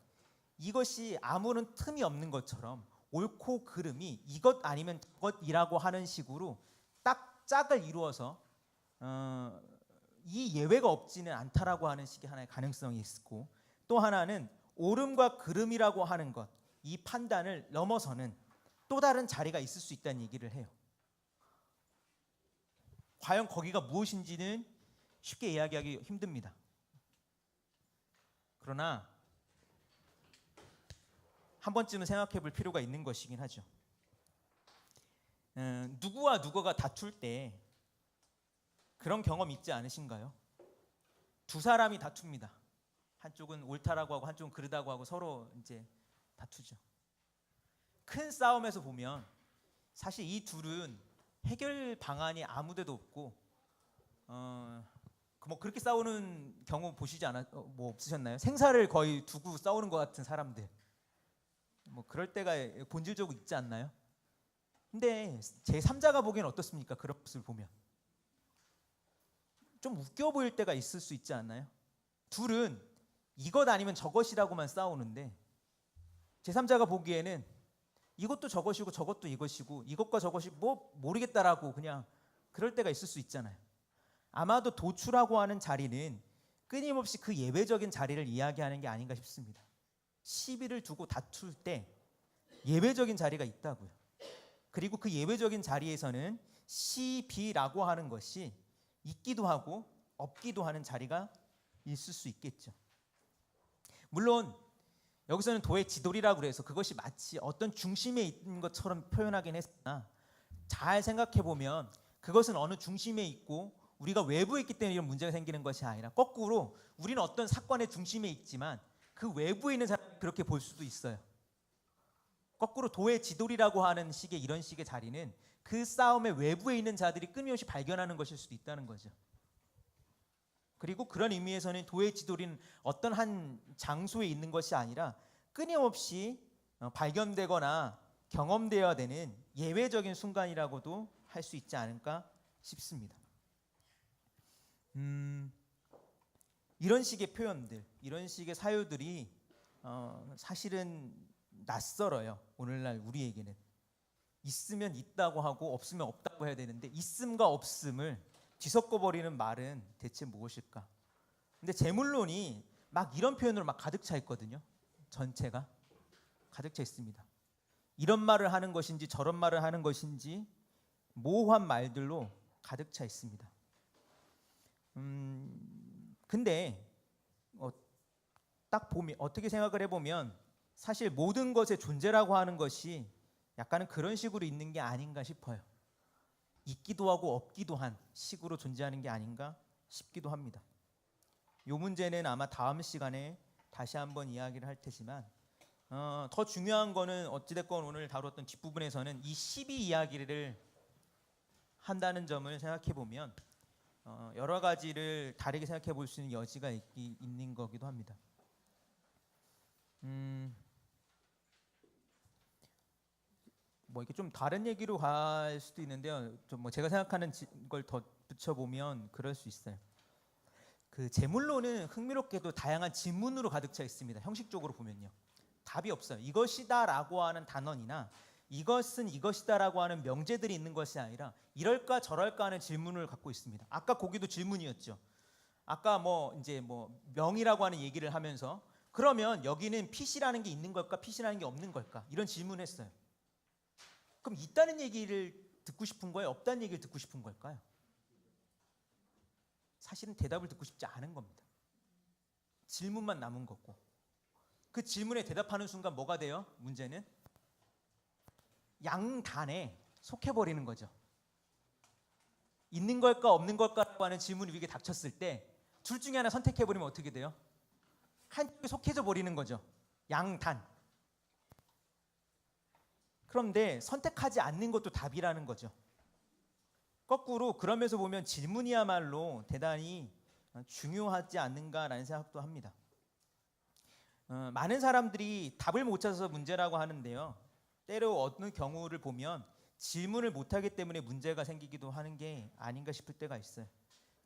이것이 아무런 틈이 없는 것처럼 옳고 그름이 이것 아니면 저것이라고 하는 식으로 딱 짝을 이루어서 이 예외가 없지는 않다라고 하는 식의 하나의 가능성이 있고, 또 하나는 옳음과 그름이라고 하는 것, 이 판단을 넘어서는 또 다른 자리가 있을 수 있다는 얘기를 해요. 과연 거기가 무엇인지는 쉽게 이야기하기 힘듭니다. 그러나 한 번쯤은 생각해 볼 필요가 있는 것이긴 하죠. 누구와 누구가 다툴 때 그런 경험 있지 않으신가요? 두 사람이 다툽니다. 한쪽은 옳다라고 하고 한쪽은 그르다고 하고 서로 이제 다투죠. 큰 싸움에서 보면 사실 이 둘은 해결 방안이 아무데도 없고, 뭐 그렇게 싸우는 경우 보시지 뭐 없으셨나요? 생사를 거의 두고 싸우는 것 같은 사람들, 뭐 그럴 때가 본질적으로 있지 않나요? 근데 제3자가 보기엔 어떻습니까? 그런 것을 보면 좀 웃겨 보일 때가 있을 수 있지 않나요? 둘은 이것 아니면 저것이라고만 싸우는데 제3자가 보기에는 이것도 저것이고 저것도 이것이고 이것과 저것이 뭐 모르겠다라고 그냥 그럴 때가 있을 수 있잖아요. 아마도 도추라고 하는 자리는 끊임없이 그 예외적인 자리를 이야기하는 게 아닌가 싶습니다. 시비를 두고 다툴 때 예외적인 자리가 있다고요. 그리고 그 예외적인 자리에서는 시비라고 하는 것이 있기도 하고 없기도 하는 자리가 있을 수 있겠죠. 물론 여기서는 도의 지돌이라고 그래서 그것이 마치 어떤 중심에 있는 것처럼 표현하긴 했으나, 잘 생각해 보면 그것은 어느 중심에 있고 우리가 외부에 있기 때문에 이런 문제가 생기는 것이 아니라, 거꾸로 우리는 어떤 사건의 중심에 있지만 그 외부에 있는 사람이 그렇게 볼 수도 있어요. 거꾸로 도의 지돌이라고 하는 식의 이런 식의 자리는 그 싸움의 외부에 있는 자들이 끊임없이 발견하는 것일 수도 있다는 거죠. 그리고 그런 의미에서는 도의 지돌이는 어떤 한 장소에 있는 것이 아니라 끊임없이 발견되거나 경험되어야 되는 예외적인 순간이라고도 할 수 있지 않을까 싶습니다. 이런 식의 표현들, 이런 식의 사유들이 사실은 낯설어요. 오늘날 우리에게는. 있으면 있다고 하고 없으면 없다고 해야 되는데, 있음과 없음을 뒤섞어 버리는 말은 대체 무엇일까? 근데 제물론이 막 이런 표현으로 막 가득 차 있거든요. 전체가 가득 차 있습니다. 이런 말을 하는 것인지 저런 말을 하는 것인지 모호한 말들로 가득 차 있습니다. 근데 딱 보면, 어떻게 생각을 해보면 사실 모든 것의 존재라고 하는 것이 약간은 그런 식으로 있는 게 아닌가 싶어요. 있기도 하고 없기도 한 식으로 존재하는 게 아닌가 싶기도 합니다. 이 문제는 아마 다음 시간에 다시 한번 이야기를 할 테지만, 더 중요한 거는 어찌됐건 오늘 다뤘던 뒷부분에서는 이 12 이야기를 한다는 점을 생각해 보면 여러 가지를 다르게 생각해 볼 수 있는 여지가 있는 거기도 합니다. 뭐 이렇게 좀 다른 얘기로 갈 수도 있는데요. 좀 뭐 제가 생각하는 걸 더 붙여보면 그럴 수 있어요. 그 제물로는 흥미롭게도 다양한 질문으로 가득 차 있습니다. 형식적으로 보면요, 답이 없어요. 이것이다라고 하는 단언이나 이것은 이것이다라고 하는 명제들이 있는 것이 아니라 이럴까 저럴까 하는 질문을 갖고 있습니다. 아까 거기도 질문이었죠. 아까 이제 명이라고 하는 얘기를 하면서, 그러면 여기는 핏이라는 게 있는 걸까 핏이라는 게 없는 걸까, 이런 질문했어요. 그럼 있다는 얘기를 듣고 싶은 거예요? 없다는 얘기를 듣고 싶은 걸까요? 사실은 대답을 듣고 싶지 않은 겁니다. 질문만 남은 거고, 그 질문에 대답하는 순간 뭐가 돼요? 문제는 양단에 속해버리는 거죠. 있는 걸까 없는 걸까라고 하는 질문이 위에 닥쳤을 때 둘 중에 하나 선택해버리면 어떻게 돼요? 한쪽에 속해져 버리는 거죠. 양단. 그런데 선택하지 않는 것도 답이라는 거죠. 거꾸로 그러면서 보면 질문이야말로 대단히 중요하지 않는가라는 생각도 합니다. 많은 사람들이 답을 못 찾아서 문제라고 하는데요, 때로 어느 경우를 보면 질문을 못하기 때문에 문제가 생기기도 하는 게 아닌가 싶을 때가 있어요.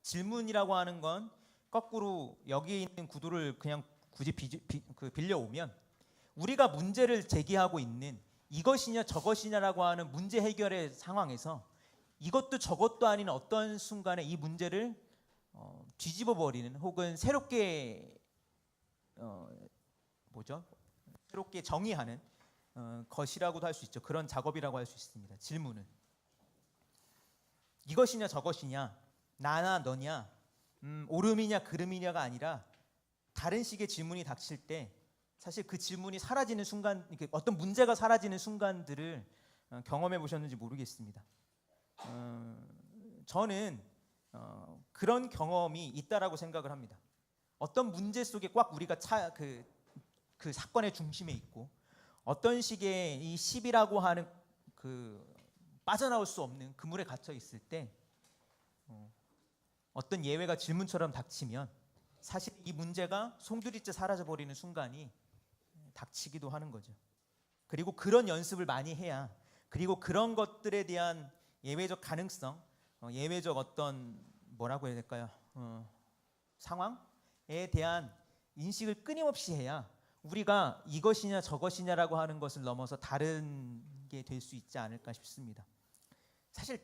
질문이라고 하는 건 거꾸로 여기에 있는 구도를 그냥 굳이 빌려오면, 우리가 문제를 제기하고 있는 이것이냐 저것이냐라고 하는 문제 해결의 상황에서 이것도 저것도 아닌 어떤 순간에 이 문제를 뒤집어 버리는 혹은 새롭게 새롭게 정의하는 것이라고도 할 수 있죠. 그런 작업이라고 할 수 있습니다. 질문은 이것이냐 저것이냐, 나나 너냐, 옳음이냐 그름이냐가 아니라 다른 식의 질문이 닥칠 때 사실 그 질문이 사라지는 순간, 어떤 문제가 사라지는 순간들을 경험해 보셨는지 모르겠습니다. 저는 그런 경험이 있다라고 생각을 합니다. 어떤 문제 속에 꽉 우리가 그 사건의 중심에 있고 어떤 식의 이 시비라고 하는 그 빠져나올 수 없는 그물에 갇혀 있을 때 어떤 예외가 질문처럼 닥치면 사실 이 문제가 송두리째 사라져 버리는 순간이 닥치기도 하는 거죠. 그리고 그런 연습을 많이 해야, 그리고 그런 것들에 대한 예외적 가능성, 예외적 어떤 뭐라고 해야 될까요? 상황에 대한 인식을 끊임없이 해야 우리가 이것이냐 저것이냐라고 하는 것을 넘어서 다른 게 될 수 있지 않을까 싶습니다. 사실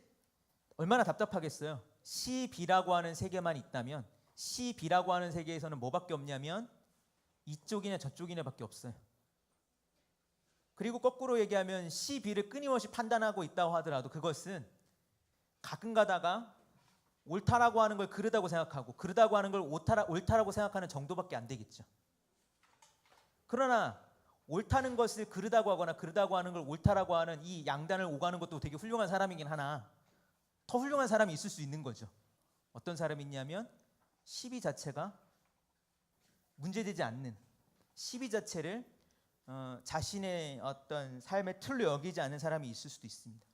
얼마나 답답하겠어요. C, B라고 하는 세계만 있다면 C, B라고 하는 세계에서는 뭐밖에 없냐면 이쪽이냐 저쪽이냐밖에 없어요. 그리고 거꾸로 얘기하면 C, B를 끊임없이 판단하고 있다고 하더라도 그것은 가끔 가다가 옳다라고 하는 걸 그르다고 생각하고 그르다고 하는 걸 옳다라고 생각하는 정도밖에 안 되겠죠. 그러나 옳다는 것을 그르다고 하거나 그르다고 하는 걸 옳다라고 하는 이 양단을 오가는 것도 되게 훌륭한 사람이긴 하나 더 훌륭한 사람이 있을 수 있는 거죠. 어떤 사람이 있냐면 시비 자체가 문제되지 않는, 시비 자체를 자신의 어떤 삶의 틀로 여기지 않는 사람이 있을 수도 있습니다.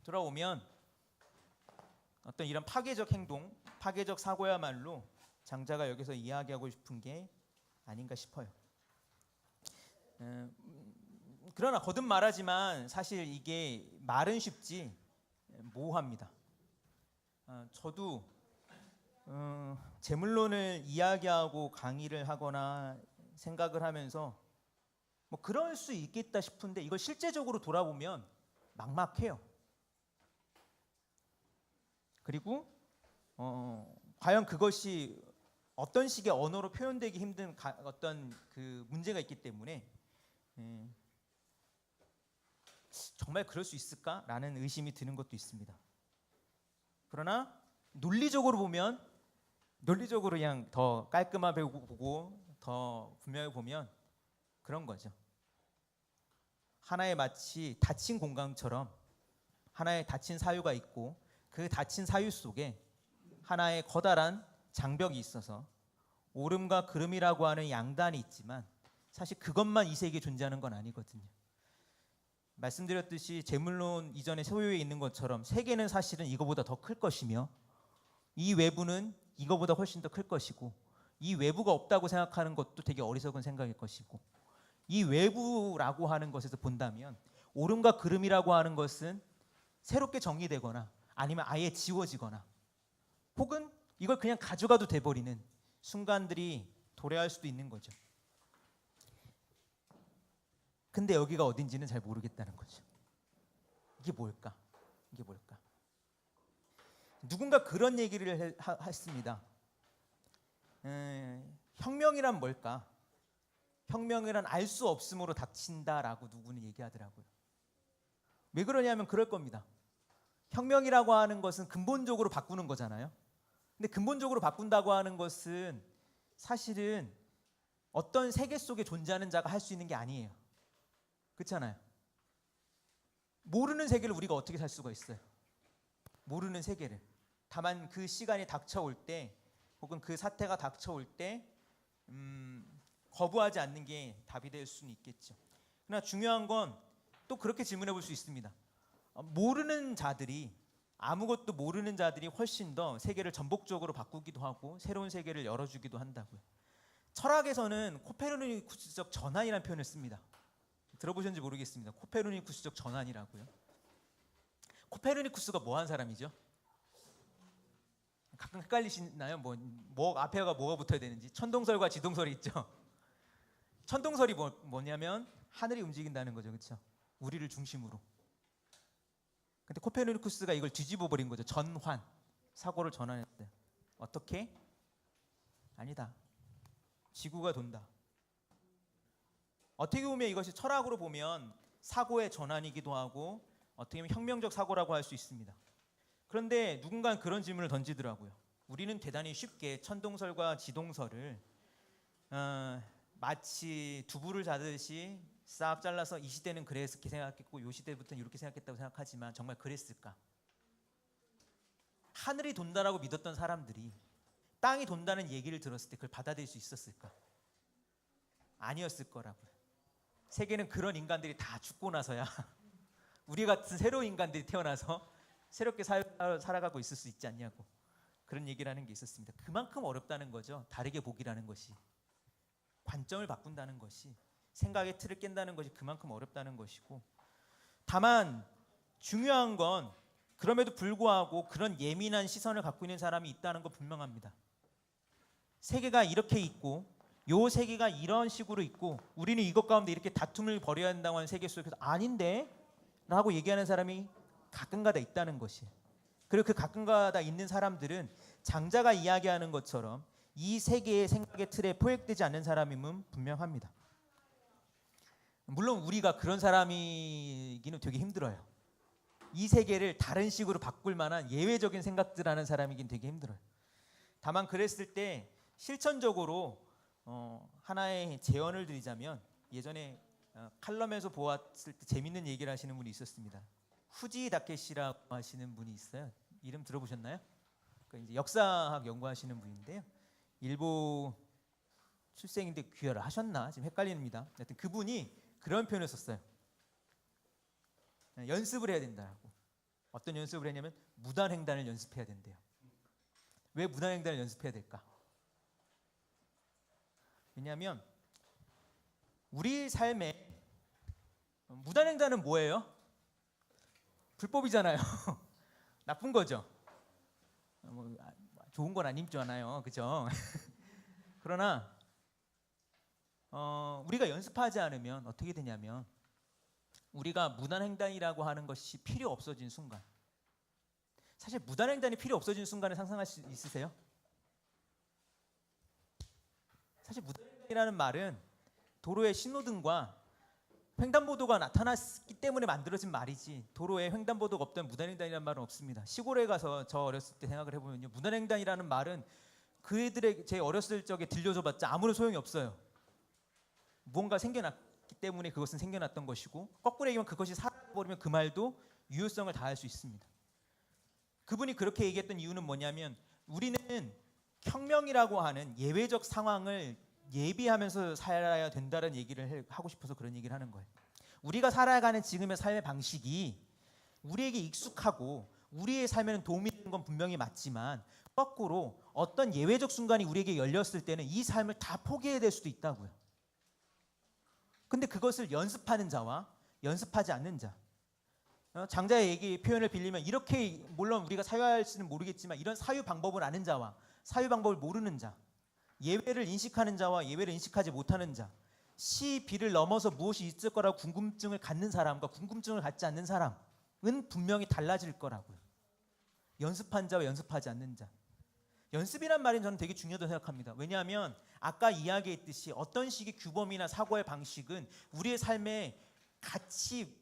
돌아오면 어떤 이런 파괴적 행동, 파괴적 사고야말로 장자가 여기서 이야기하고 싶은 게 아닌가 싶어요. 그러나 거듭 말하지만 사실 이게 말은 쉽지 모호합니다. 저도 재물론을 이야기하고 강의를 하거나 생각을 하면서 뭐 그럴 수 있겠다 싶은데 이걸 실제적으로 돌아보면 막막해요. 그리고 과연 그것이 어떤 식의 언어로 표현되기 힘든 어떤 그 문제가 있기 때문에 정말 그럴 수 있을까라는 의심이 드는 것도 있습니다. 그러나 논리적으로 보면, 논리적으로 그냥 더 깔끔하게 보고 더 분명히 보면 그런 거죠. 하나의 마치 닫힌 공간처럼 하나의 닫힌 사유가 있고 그 닫힌 사유 속에 하나의 커다란 장벽이 있어서 옳음과 그름이라고 하는 양단이 있지만 사실 그것만 이 세계에 존재하는 건 아니거든요. 말씀드렸듯이 재물론 이전에 소유에 있는 것처럼 세계는 사실은 이거보다 더 클 것이며 이 외부는 이거보다 훨씬 더 클 것이고 이 외부가 없다고 생각하는 것도 되게 어리석은 생각일 것이고 이 외부라고 하는 것에서 본다면 옳음과 그름이라고 하는 것은 새롭게 정의되거나 아니면 아예 지워지거나 혹은 이걸 그냥 가져가도 돼버리는 순간들이 도래할 수도 있는 거죠. 근데 여기가 어딘지는 잘 모르겠다는 거죠. 이게 뭘까? 이게 뭘까? 누군가 그런 얘기를 했습니다. 혁명이란 뭘까? 혁명이란 알 수 없음으로 닥친다라고 누구는 얘기하더라고요. 왜 그러냐면 그럴 겁니다. 혁명이라고 하는 것은 근본적으로 바꾸는 거잖아요. 근데 근본적으로 바꾼다고 하는 것은 사실은 어떤 세계 속에 존재하는 자가 할 수 있는 게 아니에요. 그렇잖아요. 모르는 세계를 우리가 어떻게 살 수가 있어요? 모르는 세계를. 다만 그 시간이 닥쳐올 때 혹은 그 사태가 닥쳐올 때 거부하지 않는 게 답이 될 수는 있겠죠. 그러나 중요한 건 또 그렇게 질문해 볼 수 있습니다. 모르는 자들이, 아무것도 모르는 자들이 훨씬 더 세계를 전복적으로 바꾸기도 하고 새로운 세계를 열어주기도 한다고요. 철학에서는 코페르니쿠스적 전환이라는 표현을 씁니다. 들어보셨는지 모르겠습니다. 코페르니쿠스적 전환이라고요. 코페르니쿠스가 뭐 한 사람이죠? 가끔 헷갈리시나요? 뭐 앞에가 뭐가 붙어야 되는지. 천동설과 지동설이 있죠. 천동설이 뭐냐면 하늘이 움직인다는 거죠. 그렇죠? 우리를 중심으로. 근데 코페르니쿠스가 이걸 뒤집어 버린 거죠. 전환. 사고를 전환했대. 어떻게? 아니다. 지구가 돈다. 어떻게 보면 이것이 철학으로 보면 사고의 전환이기도 하고 어떻게 보면 혁명적 사고라고 할 수 있습니다. 그런데 누군가는 그런 질문을 던지더라고요. 우리는 대단히 쉽게 천동설과 지동설을 마치 두부를 자듯이 싹 잘라서 이 시대는 그렇게 생각했고 이 시대부터는 이렇게 생각했다고 생각하지만 정말 그랬을까? 하늘이 돈다라고 믿었던 사람들이 땅이 돈다는 얘기를 들었을 때 그걸 받아들일 수 있었을까? 아니었을 거라고요. 세계는 그런 인간들이 다 죽고 나서야 우리 같은 새로운 인간들이 태어나서 새롭게 살아가고 있을 수 있지 않냐고 그런 얘기를 하는 게 있었습니다. 그만큼 어렵다는 거죠. 다르게 보기라는 것이, 관점을 바꾼다는 것이, 생각의 틀을 깬다는 것이 그만큼 어렵다는 것이고, 다만 중요한 건 그럼에도 불구하고 그런 예민한 시선을 갖고 있는 사람이 있다는 건 분명합니다. 세계가 이렇게 있고 요 세계가 이런 식으로 있고 우리는 이것 가운데 이렇게 다툼을 벌여야 한다고 하는 세계 속에서 아닌데? 라고 얘기하는 사람이 가끔가다 있다는 것이. 그리고 그 가끔가다 있는 사람들은 장자가 이야기하는 것처럼 이 세계의 생각의 틀에 포획되지 않는 사람임은 분명합니다. 물론 우리가 그런 사람이기는 되게 힘들어요. 이 세계를 다른 식으로 바꿀 만한 예외적인 생각들 하는 사람이긴 되게 힘들어요. 다만 그랬을 때 실천적으로 하나의 제언을 드리자면, 예전에 칼럼에서 보았을 때 재밌는 얘기를 하시는 분이 있었습니다. 후지 다케시라고 하시는 분이 있어요. 이름 들어보셨나요? 그러니까 이제 역사학 연구하시는 분인데요. 일본 출생인데 귀화를 하셨나 지금 헷갈립니다. 하여튼 그분이 그런 표현을 썼어요. 연습을 해야 된다고. 어떤 연습을 했냐면 무단횡단을 연습해야 된대요. 왜 무단횡단을 연습해야 될까? 왜냐하면 우리 삶에 무단횡단은 뭐예요? 불법이잖아요. 나쁜 거죠. 좋은 건 아니잖아요, 그죠? 그러나 우리가 연습하지 않으면 어떻게 되냐면 우리가 무단횡단이라고 하는 것이 필요 없어진 순간, 사실 무단횡단이 필요 없어진 순간을 상상할 수 있으세요? 사실 무단횡단이라는 말은 도로에 신호등과 횡단보도가 나타났기 때문에 만들어진 말이지, 도로에 횡단보도가 없다면 무단횡단이라는 말은 없습니다. 시골에 가서 저 어렸을 때 생각을 해보면요, 무단횡단이라는 말은 그들의 제 어렸을 적에 들려줘봤자 아무런 소용이 없어요. 무언가 생겨났기 때문에 그것은 생겨났던 것이고, 거꾸로 얘기하면 그것이 사라져버리면 그 말도 유효성을 다할 수 있습니다. 그분이 그렇게 얘기했던 이유는 뭐냐면, 우리는 혁명이라고 하는 예외적 상황을 예비하면서 살아야 된다는 얘기를 하고 싶어서 그런 얘기를 하는 거예요. 우리가 살아가는 지금의 삶의 방식이 우리에게 익숙하고 우리의 삶에는 도움이 되는 건 분명히 맞지만, 거꾸로 어떤 예외적 순간이 우리에게 열렸을 때는 이 삶을 다 포기해야 될 수도 있다고요. 근데 그것을 연습하는 자와 연습하지 않는 자, 장자의 얘기 표현을 빌리면 이렇게, 물론 우리가 사유할지는 모르겠지만 이런 사유 방법을 아는 자와 사유 방법을 모르는 자, 예외를 인식하는 자와 예외를 인식하지 못하는 자, 시, 비를 넘어서 무엇이 있을 거라고 궁금증을 갖는 사람과 궁금증을 갖지 않는 사람은 분명히 달라질 거라고요. 연습한 자와 연습하지 않는 자. 연습이란 말은 저는 되게 중요하다고 생각합니다. 왜냐하면 아까 이야기했듯이 어떤 식의 규범이나 사고의 방식은 우리의 삶에 같이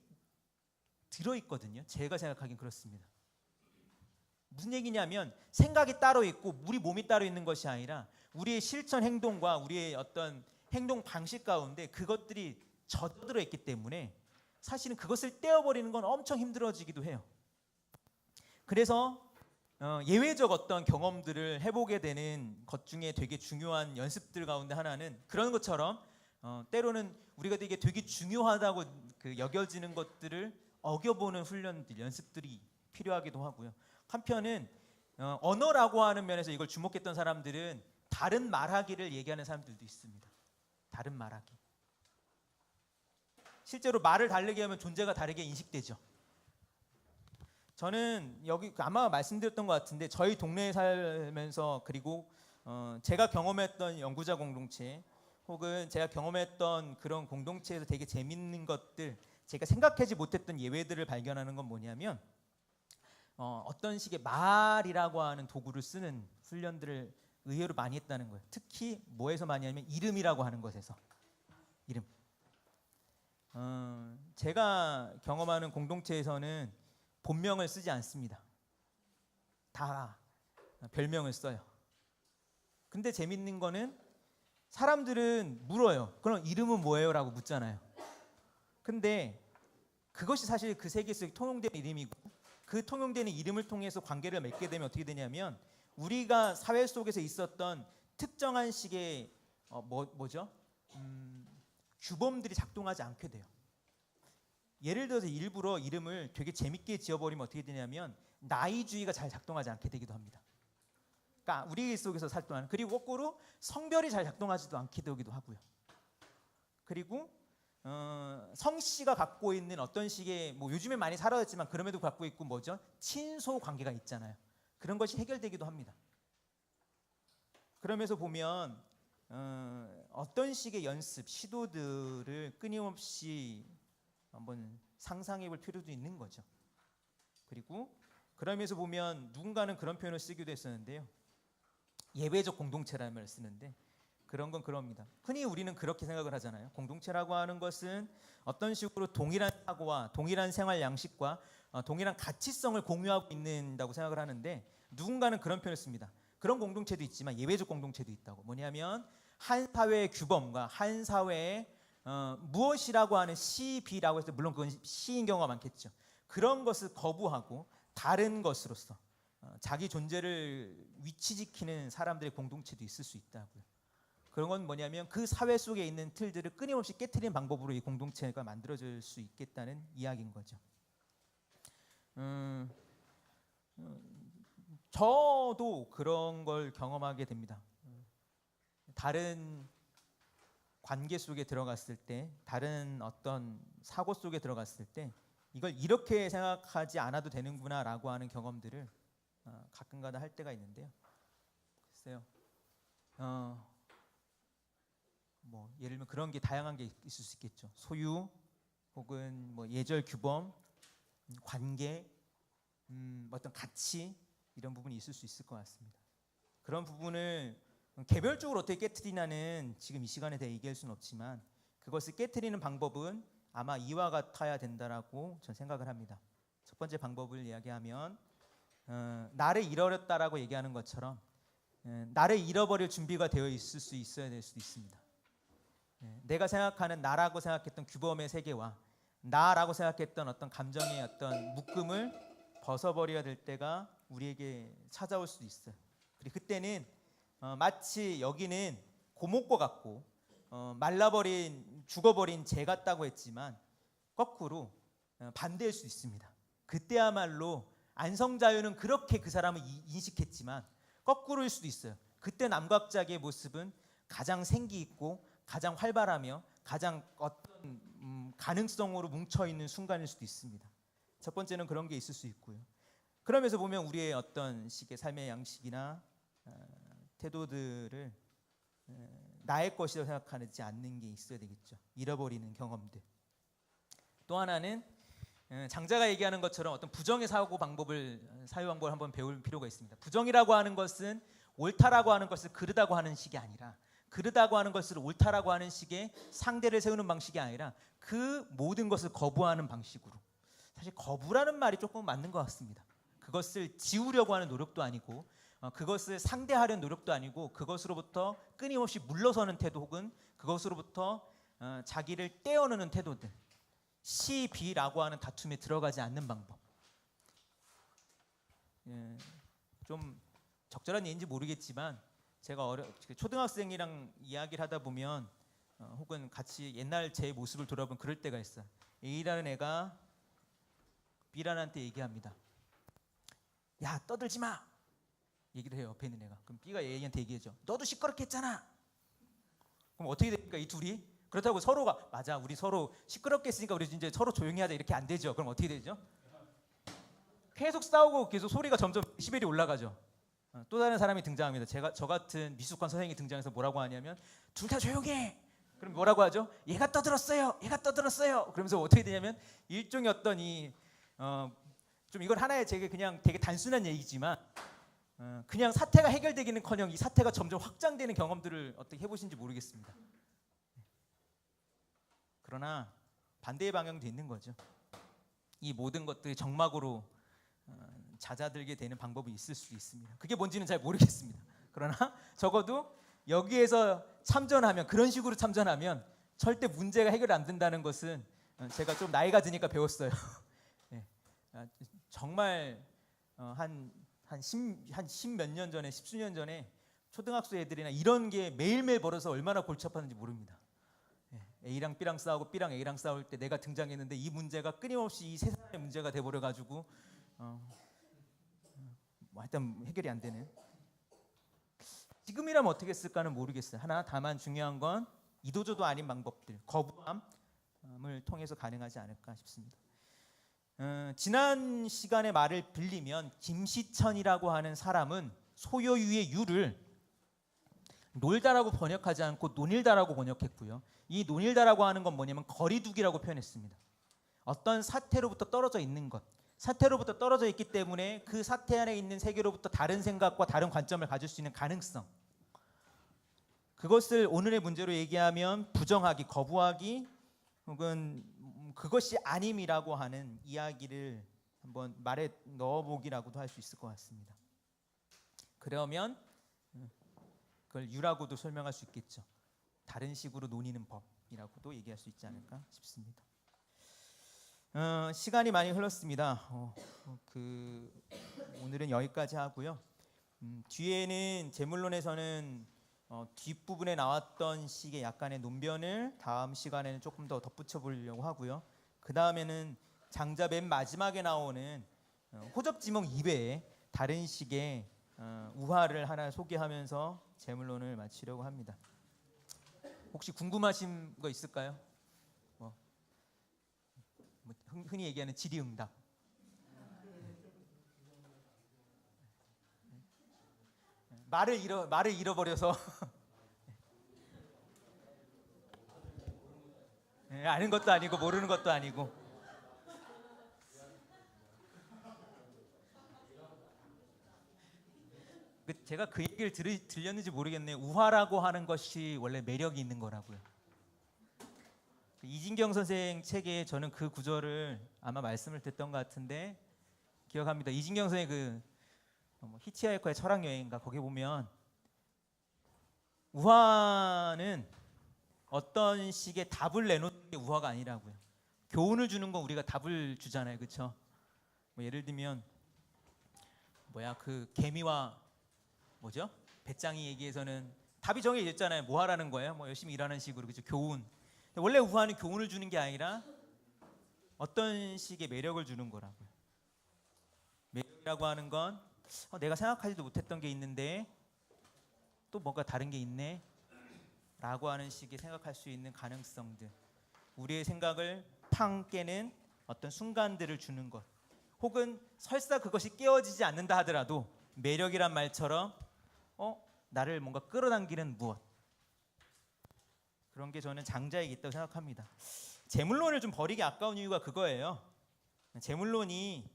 들어있거든요. 제가 생각하기엔 그렇습니다. 무슨 얘기냐면, 생각이 따로 있고 우리 몸이 따로 있는 것이 아니라 우리의 실천 행동과 우리의 어떤 행동 방식 가운데 그것들이 젖어들어 있기 때문에 사실은 그것을 떼어버리는 건 엄청 힘들어지기도 해요. 그래서 예외적 어떤 경험들을 해보게 되는 것 중에 되게 중요한 연습들 가운데 하나는, 그런 것처럼 때로는 우리가 되게 중요하다고 여겨지는 것들을 어겨보는 훈련들, 연습들이 필요하기도 하고요. 한편은 언어라고 하는 면에서 이걸 주목했던 사람들은 다른 말하기를 얘기하는 사람들도 있습니다. 다른 말하기. 실제로 말을 다르게 하면 존재가 다르게 인식되죠. 저는 여기 아마 말씀드렸던 것 같은데, 저희 동네에 살면서, 그리고 제가 경험했던 연구자 공동체 혹은 제가 경험했던 그런 공동체에서 되게 재밌는 것들, 제가 생각하지 못했던 예외들을 발견하는 건 뭐냐면, 어떤 식의 말이라고 하는 도구를 쓰는 훈련들을 의외로 많이 했다는 거예요. 특히 뭐에서 많이 하냐면 이름이라고 하는 것에서. 이름. 제가 경험하는 공동체에서는 본명을 쓰지 않습니다. 다 별명을 써요. 근데 재밌는 거는 사람들은 물어요. 그럼 이름은 뭐예요? 라고 묻잖아요. 근데 그것이 사실 그 세계 속에 통용되는 이름이고, 그 통용되는 이름을 통해서 관계를 맺게 되면 어떻게 되냐면, 우리가 사회 속에서 있었던 특정한 식의 뭐죠? 규범들이 작동하지 않게 돼요. 예를 들어서 일부러 이름을 되게 재밌게 지어버리면 어떻게 되냐면 나이주의가 잘 작동하지 않게 되기도 합니다. 그러니까 우리 속에서 살동하는, 그리고 거꾸로 성별이 잘 작동하지도 않게 되기도 하고요. 그리고 성씨가 갖고 있는 어떤 식의 뭐 요즘에 많이 사라졌지만 그럼에도 갖고 있고 뭐죠? 친소 관계가 있잖아요. 그런 것이 해결되기도 합니다. 그러면서 보면 어떤 식의 연습, 시도들을 끊임없이 한번 상상해 볼 필요도 있는 거죠. 그리고 그러면서 보면 누군가는 그런 표현을 쓰기도 했었는데요. 예배적 공동체라는 말을 쓰는데 그런 건 그럽니다. 흔히 우리는 그렇게 생각을 하잖아요. 공동체라고 하는 것은 어떤 식으로 동일한 사고와 동일한 생활 양식과 동일한 가치성을 공유하고 있는다고 생각을 하는데, 누군가는 그런 표현을 씁니다. 그런 공동체도 있지만 예배적 공동체도 있다고. 뭐냐면 한 사회의 규범과 한 사회의 무엇이라고 하는 시비라고 해서, 물론 그건 시인 경우가 많겠죠. 그런 것을 거부하고 다른 것으로서 자기 존재를 위치지키는 사람들의 공동체도 있을 수 있다고요. 그런 건 뭐냐면 그 사회 속에 있는 틀들을 끊임없이 깨트리는 방법으로 이 공동체가 만들어질 수 있겠다는 이야기인 거죠. 저도 그런 걸 경험하게 됩니다. 다른 관계 속에 들어갔을 때, 다른 어떤 사고 속에 들어갔을 때 이걸 이렇게 생각하지 않아도 되는구나라고 하는 경험들을 가끔가다 할 때가 있는데요. 글쎄요. 뭐 예를 들면 그런 게 다양한 게 있을 수 있겠죠. 소유 혹은 뭐 예절 규범, 관계, 어떤 가치, 이런 부분이 있을 수 있을 것 같습니다. 그런 부분을 개별적으로 어떻게 깨트리냐는 지금 이 시간에 대해 얘기할 수는 없지만, 그것을 깨트리는 방법은 아마 이와 같아야 된다라고 저는 생각을 합니다. 첫 번째 방법을 이야기하면 나를 잃어버렸다라고 얘기하는 것처럼 나를 잃어버릴 준비가 되어 있을 수 있어야 될 수도 있습니다. 내가 생각하는 나라고 생각했던 규범의 세계와 나라고 생각했던 어떤 감정의 어떤 묶음을 벗어버려야 될 때가 우리에게 찾아올 수도 있어요. 그리고 그때는 마치 여기는 고목과 같고 말라버린, 죽어버린 재 같다고 했지만 거꾸로 반대일 수 있습니다. 그때야말로 안성자유는 그렇게 그 사람을 인식했지만 거꾸로일 수도 있어요. 그때 남각자기의 모습은 가장 생기 있고 가장 활발하며 가장 어떤 가능성으로 뭉쳐있는 순간일 수도 있습니다. 첫 번째는 그런 게 있을 수 있고요. 그러면서 보면 우리의 어떤 식의 삶의 양식이나 태도들을 나의 것이라고 생각하지 않는 게 있어야 되겠죠. 잃어버리는 경험들. 또 하나는 장자가 얘기하는 것처럼 어떤 부정의 사고 방법을, 사유 방법을 한번 배울 필요가 있습니다. 부정이라고 하는 것은 옳다라고 하는 것을 그르다고 하는 식이 아니라, 그르다고 하는 것을 옳다라고 하는 식의 상대를 세우는 방식이 아니라 그 모든 것을 거부하는 방식으로. 사실 거부라는 말이 조금 맞는 것 같습니다. 그것을 지우려고 하는 노력도 아니고 그것을 상대하려는 노력도 아니고 그것으로부터 끊임없이 물러서는 태도 혹은 그것으로부터 자기를 떼어내는 태도들, 시비라고 하는 다툼에 들어가지 않는 방법. 좀 적절한 예인지 모르겠지만 제가 초등학생이랑 이야기를 하다 보면 혹은 같이 옛날 제 모습을 돌아보면 그럴 때가 있어요. A라는 애가 B라는 한테 얘기합니다. 야, 떠들지 마! 얘기를 해요, 옆에 있는 애가. 그럼 B가 A한테 얘기하죠. 너도 시끄럽게 했잖아. 그럼 어떻게 됩니까, 이 둘이? 그렇다고 서로가 맞아, 우리 서로 시끄럽게 했으니까 우리 이제 서로 조용히 하자, 이렇게 안 되죠. 그럼 어떻게 되죠? 계속 싸우고 계속 소리가 점점 시벨이 올라가죠. 또 다른 사람이 등장합니다. 저 같은 미숙한 선생님이 등장해서 뭐라고 하냐면 둘 다 조용해. 그럼 뭐라고 하죠? 얘가 떠들었어요. 얘가 떠들었어요. 그러면서 어떻게 되냐면 일종의 어떤 이 좀 이건 하나의 제게 그냥 되게 단순한 얘기지만 그냥 사태가 해결되기는커녕 이 사태가 점점 확장되는 경험들을 어떻게 해보신지 모르겠습니다. 그러나 반대의 방향도 있는 거죠. 이 모든 것들이 정막으로 잦아들게 되는 방법이 있을 수 있습니다. 그게 뭔지는 잘 모르겠습니다. 그러나 적어도 여기에서 참전하면, 그런 식으로 참전하면 절대 문제가 해결 안 된다는 것은 제가 좀 나이가 드니까 배웠어요. 네. 정말 한10몇 년 전에, 10수년 전에 초등학생 애들이나 이런 게 매일매일 벌어서 얼마나 골치 아팠는지 모릅니다. A랑 B랑 싸우고 B랑 A랑 싸울 때 내가 등장했는데 이 문제가 끊임없이 이 세 사람의 문제가 돼버려 가지고 일단 해결이 안 되는. 지금이라면 어떻게 했을까는 모르겠어요. 하나 다만 중요한 건 이도저도 아닌 방법들, 거부함을 통해서 가능하지 않을까 싶습니다. 지난 시간의 말을 빌리면 김시천이라고 하는 사람은 소요유의 유를 놀다라고 번역하지 않고 논일다라고 번역했고요. 이 논일다라고 하는 건 뭐냐면 거리두기라고 표현했습니다. 어떤 사태로부터 떨어져 있는 것, 사태로부터 떨어져 있기 때문에 그 사태 안에 있는 세계로부터 다른 생각과 다른 관점을 가질 수 있는 가능성, 그것을 오늘의 문제로 얘기하면 부정하기, 거부하기, 혹은 그것이 아님이라고 하는 이야기를 한번 말에 넣어보기라고도 할 수 있을 것 같습니다. 그러면 그걸 유라고도 설명할 수 있겠죠. 다른 식으로 논의는 법이라고도 얘기할 수 있지 않을까 싶습니다. 시간이 많이 흘렀습니다. 오늘은 여기까지 하고요. 뒤에는 제물론에서는 뒷부분에 나왔던 식의 약간의 논변을 다음 시간에는 조금 더 덧붙여 보려고 하고요. 그 다음에는 장자 맨 마지막에 나오는 호접지몽 이외에 다른 식의 우화를 하나 소개하면서 제물론을 마치려고 합니다. 혹시 궁금하신 거 있을까요? 흔히 얘기하는 질의응답. 말을 잃어버려서 아는 것도 아니고 모르는 것도 아니고. 제가 그 얘기를 들렸는지 모르겠네요. 우화라고 하는 것이 원래 매력이 있는 거라고요. 이진경 선생 책에 저는 그 구절을 아마 말씀을 듣던 것 같은데 기억합니다. 이진경 선생의 그 히치하이커의 철학 여행인가, 거기 보면 우화는 어떤 식의 답을 내놓는 게 우화가 아니라고요. 교훈을 주는 건 우리가 답을 주잖아요, 그렇죠? 예를 들면 그 개미와 배짱이 얘기에서는 답이 정해졌잖아요. 뭐 하라는 거예요? 열심히 일하는 식으로, 그렇죠? 교훈. 원래 우화는 교훈을 주는 게 아니라 어떤 식의 매력을 주는 거라고요. 매력이라고 하는 건 내가 생각하지도 못했던 게 있는데 또 뭔가 다른 게 있네 라고 하는 식의 생각할 수 있는 가능성들, 우리의 생각을 팡 깨는 어떤 순간들을 주는 것, 혹은 설사 그것이 깨어지지 않는다 하더라도 매력이란 말처럼 나를 뭔가 끌어당기는 무엇, 그런 게 저는 장자에게 있다고 생각합니다. 제물론을 좀 버리기 아까운 이유가 그거예요. 제물론이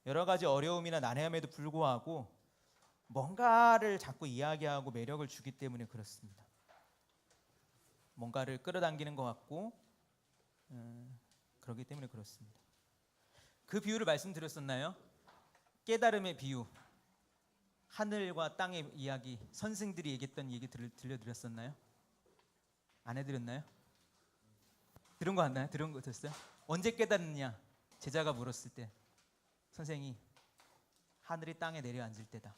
여러 가지 어려움이나 난해함에도 불구하고 뭔가를 자꾸 이야기하고 매력을 주기 때문에 그렇습니다. 뭔가를 끌어당기는 것 같고 그렇기 때문에 그렇습니다. 그 비유를 말씀드렸었나요? 깨달음의 비유, 하늘과 땅의 이야기, 선생들이 얘기했던 얘기 들려드렸었나요? 안 해드렸나요? 들은 거 같나요? 들은 거 됐어요? 언제 깨닫느냐? 제자가 물었을 때 선생이 하늘이 땅에 내려앉을 때다.